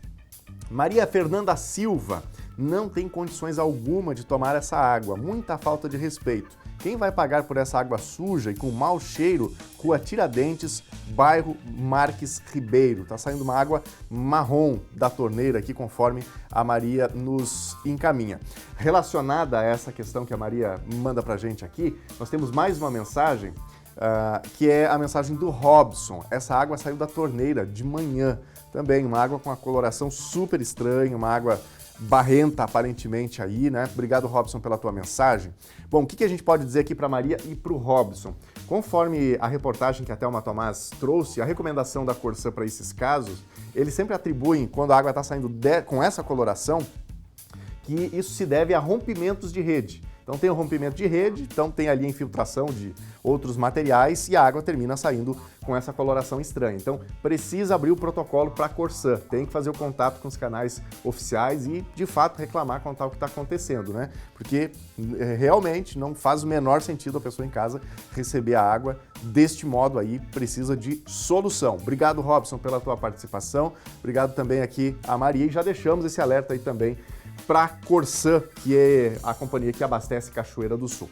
Maria Fernanda Silva. Não tem condições alguma de tomar essa água, muita falta de respeito. Quem vai pagar por essa água suja e com mau cheiro? Rua Tiradentes, bairro Marques Ribeiro. Tá saindo uma água marrom da torneira aqui, conforme a Maria nos encaminha. Relacionada a essa questão que a Maria manda pra gente aqui, nós temos mais uma mensagem, que é a mensagem do Robson. Essa água saiu da torneira de manhã. Também uma água com uma coloração super estranha, uma água barrenta aparentemente aí, né? Obrigado, Robson, pela tua mensagem. Bom, o que a gente pode dizer aqui para Maria e para o Robson? Conforme a reportagem que a Thelma Tomás trouxe, a recomendação da Corsã para esses casos, eles sempre atribuem, quando a água está saindo com essa coloração, que isso se deve a rompimentos de rede. Então, Então tem o rompimento de rede, então tem ali a infiltração de outros materiais e a água termina saindo com essa coloração estranha. Então precisa abrir o protocolo para a Corsã, tem que fazer o contato com os canais oficiais e de fato reclamar, contar o que está acontecendo, né? Porque realmente não faz o menor sentido a pessoa em casa receber a água deste modo aí, precisa de solução. Obrigado, Robson, pela tua participação, obrigado também aqui a Maria e já deixamos esse alerta aí também para a Corsã, que é a companhia que abastece Cachoeira do Sul.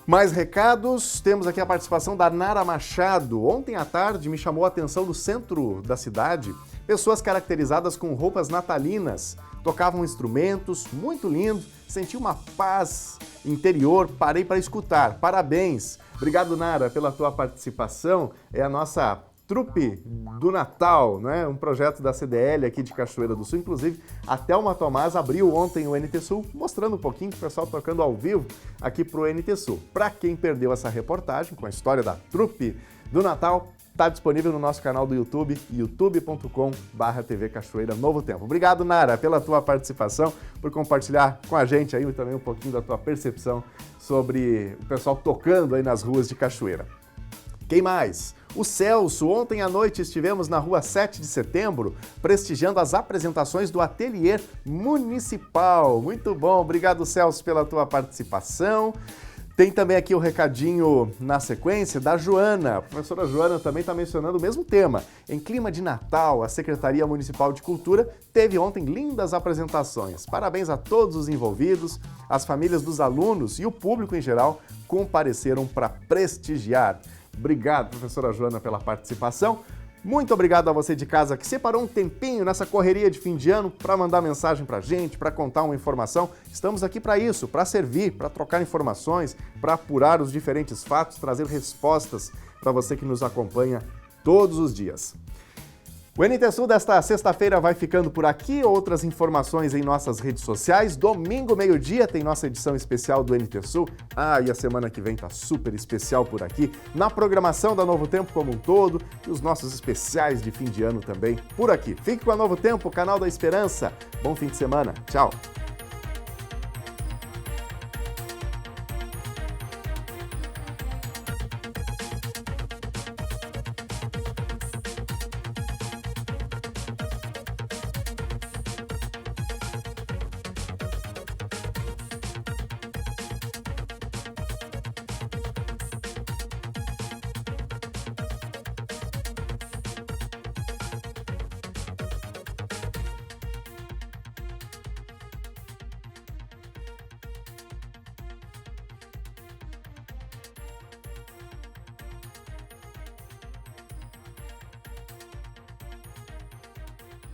Mais recados, temos aqui a participação da Nara Machado. Ontem à tarde me chamou a atenção no centro da cidade, pessoas caracterizadas com roupas natalinas, tocavam instrumentos, muito lindo, senti uma paz interior, parei para escutar. Parabéns! Obrigado, Nara, pela tua participação. É a nossa Trupe do Natal, né? Um projeto da CDL aqui de Cachoeira do Sul. Inclusive, a Thelma Tomás abriu ontem o NT Sul, mostrando um pouquinho o pessoal tocando ao vivo aqui para o NT Sul. Para quem perdeu essa reportagem com a história da Trupe do Natal, está disponível no nosso canal do YouTube, youtube.com/TV Cachoeira Novo Tempo. Obrigado, Nara, pela tua participação, por compartilhar com a gente aí também um pouquinho da tua percepção sobre o pessoal tocando aí nas ruas de Cachoeira. Quem mais? O Celso, ontem à noite estivemos na rua 7 de setembro, prestigiando as apresentações do Ateliê Municipal. Muito bom, obrigado, Celso, pela tua participação. Tem também aqui o recadinho na sequência da Joana. A professora Joana também está mencionando o mesmo tema. Em clima de Natal, a Secretaria Municipal de Cultura teve ontem lindas apresentações. Parabéns a todos os envolvidos, as famílias dos alunos e o público em geral compareceram para prestigiar. Obrigado, professora Joana, pela participação. Muito obrigado a você de casa que separou um tempinho nessa correria de fim de ano para mandar mensagem para a gente, para contar uma informação. Estamos aqui para isso, para servir, para trocar informações, para apurar os diferentes fatos, trazer respostas para você que nos acompanha todos os dias. O NT Sul desta sexta-feira vai ficando por aqui. Outras informações em nossas redes sociais. Domingo, meio-dia, tem nossa edição especial do NT Sul. E a semana que vem tá super especial por aqui. Na programação da Novo Tempo como um todo e os nossos especiais de fim de ano também por aqui. Fique com a Novo Tempo, canal da Esperança. Bom fim de semana. Tchau.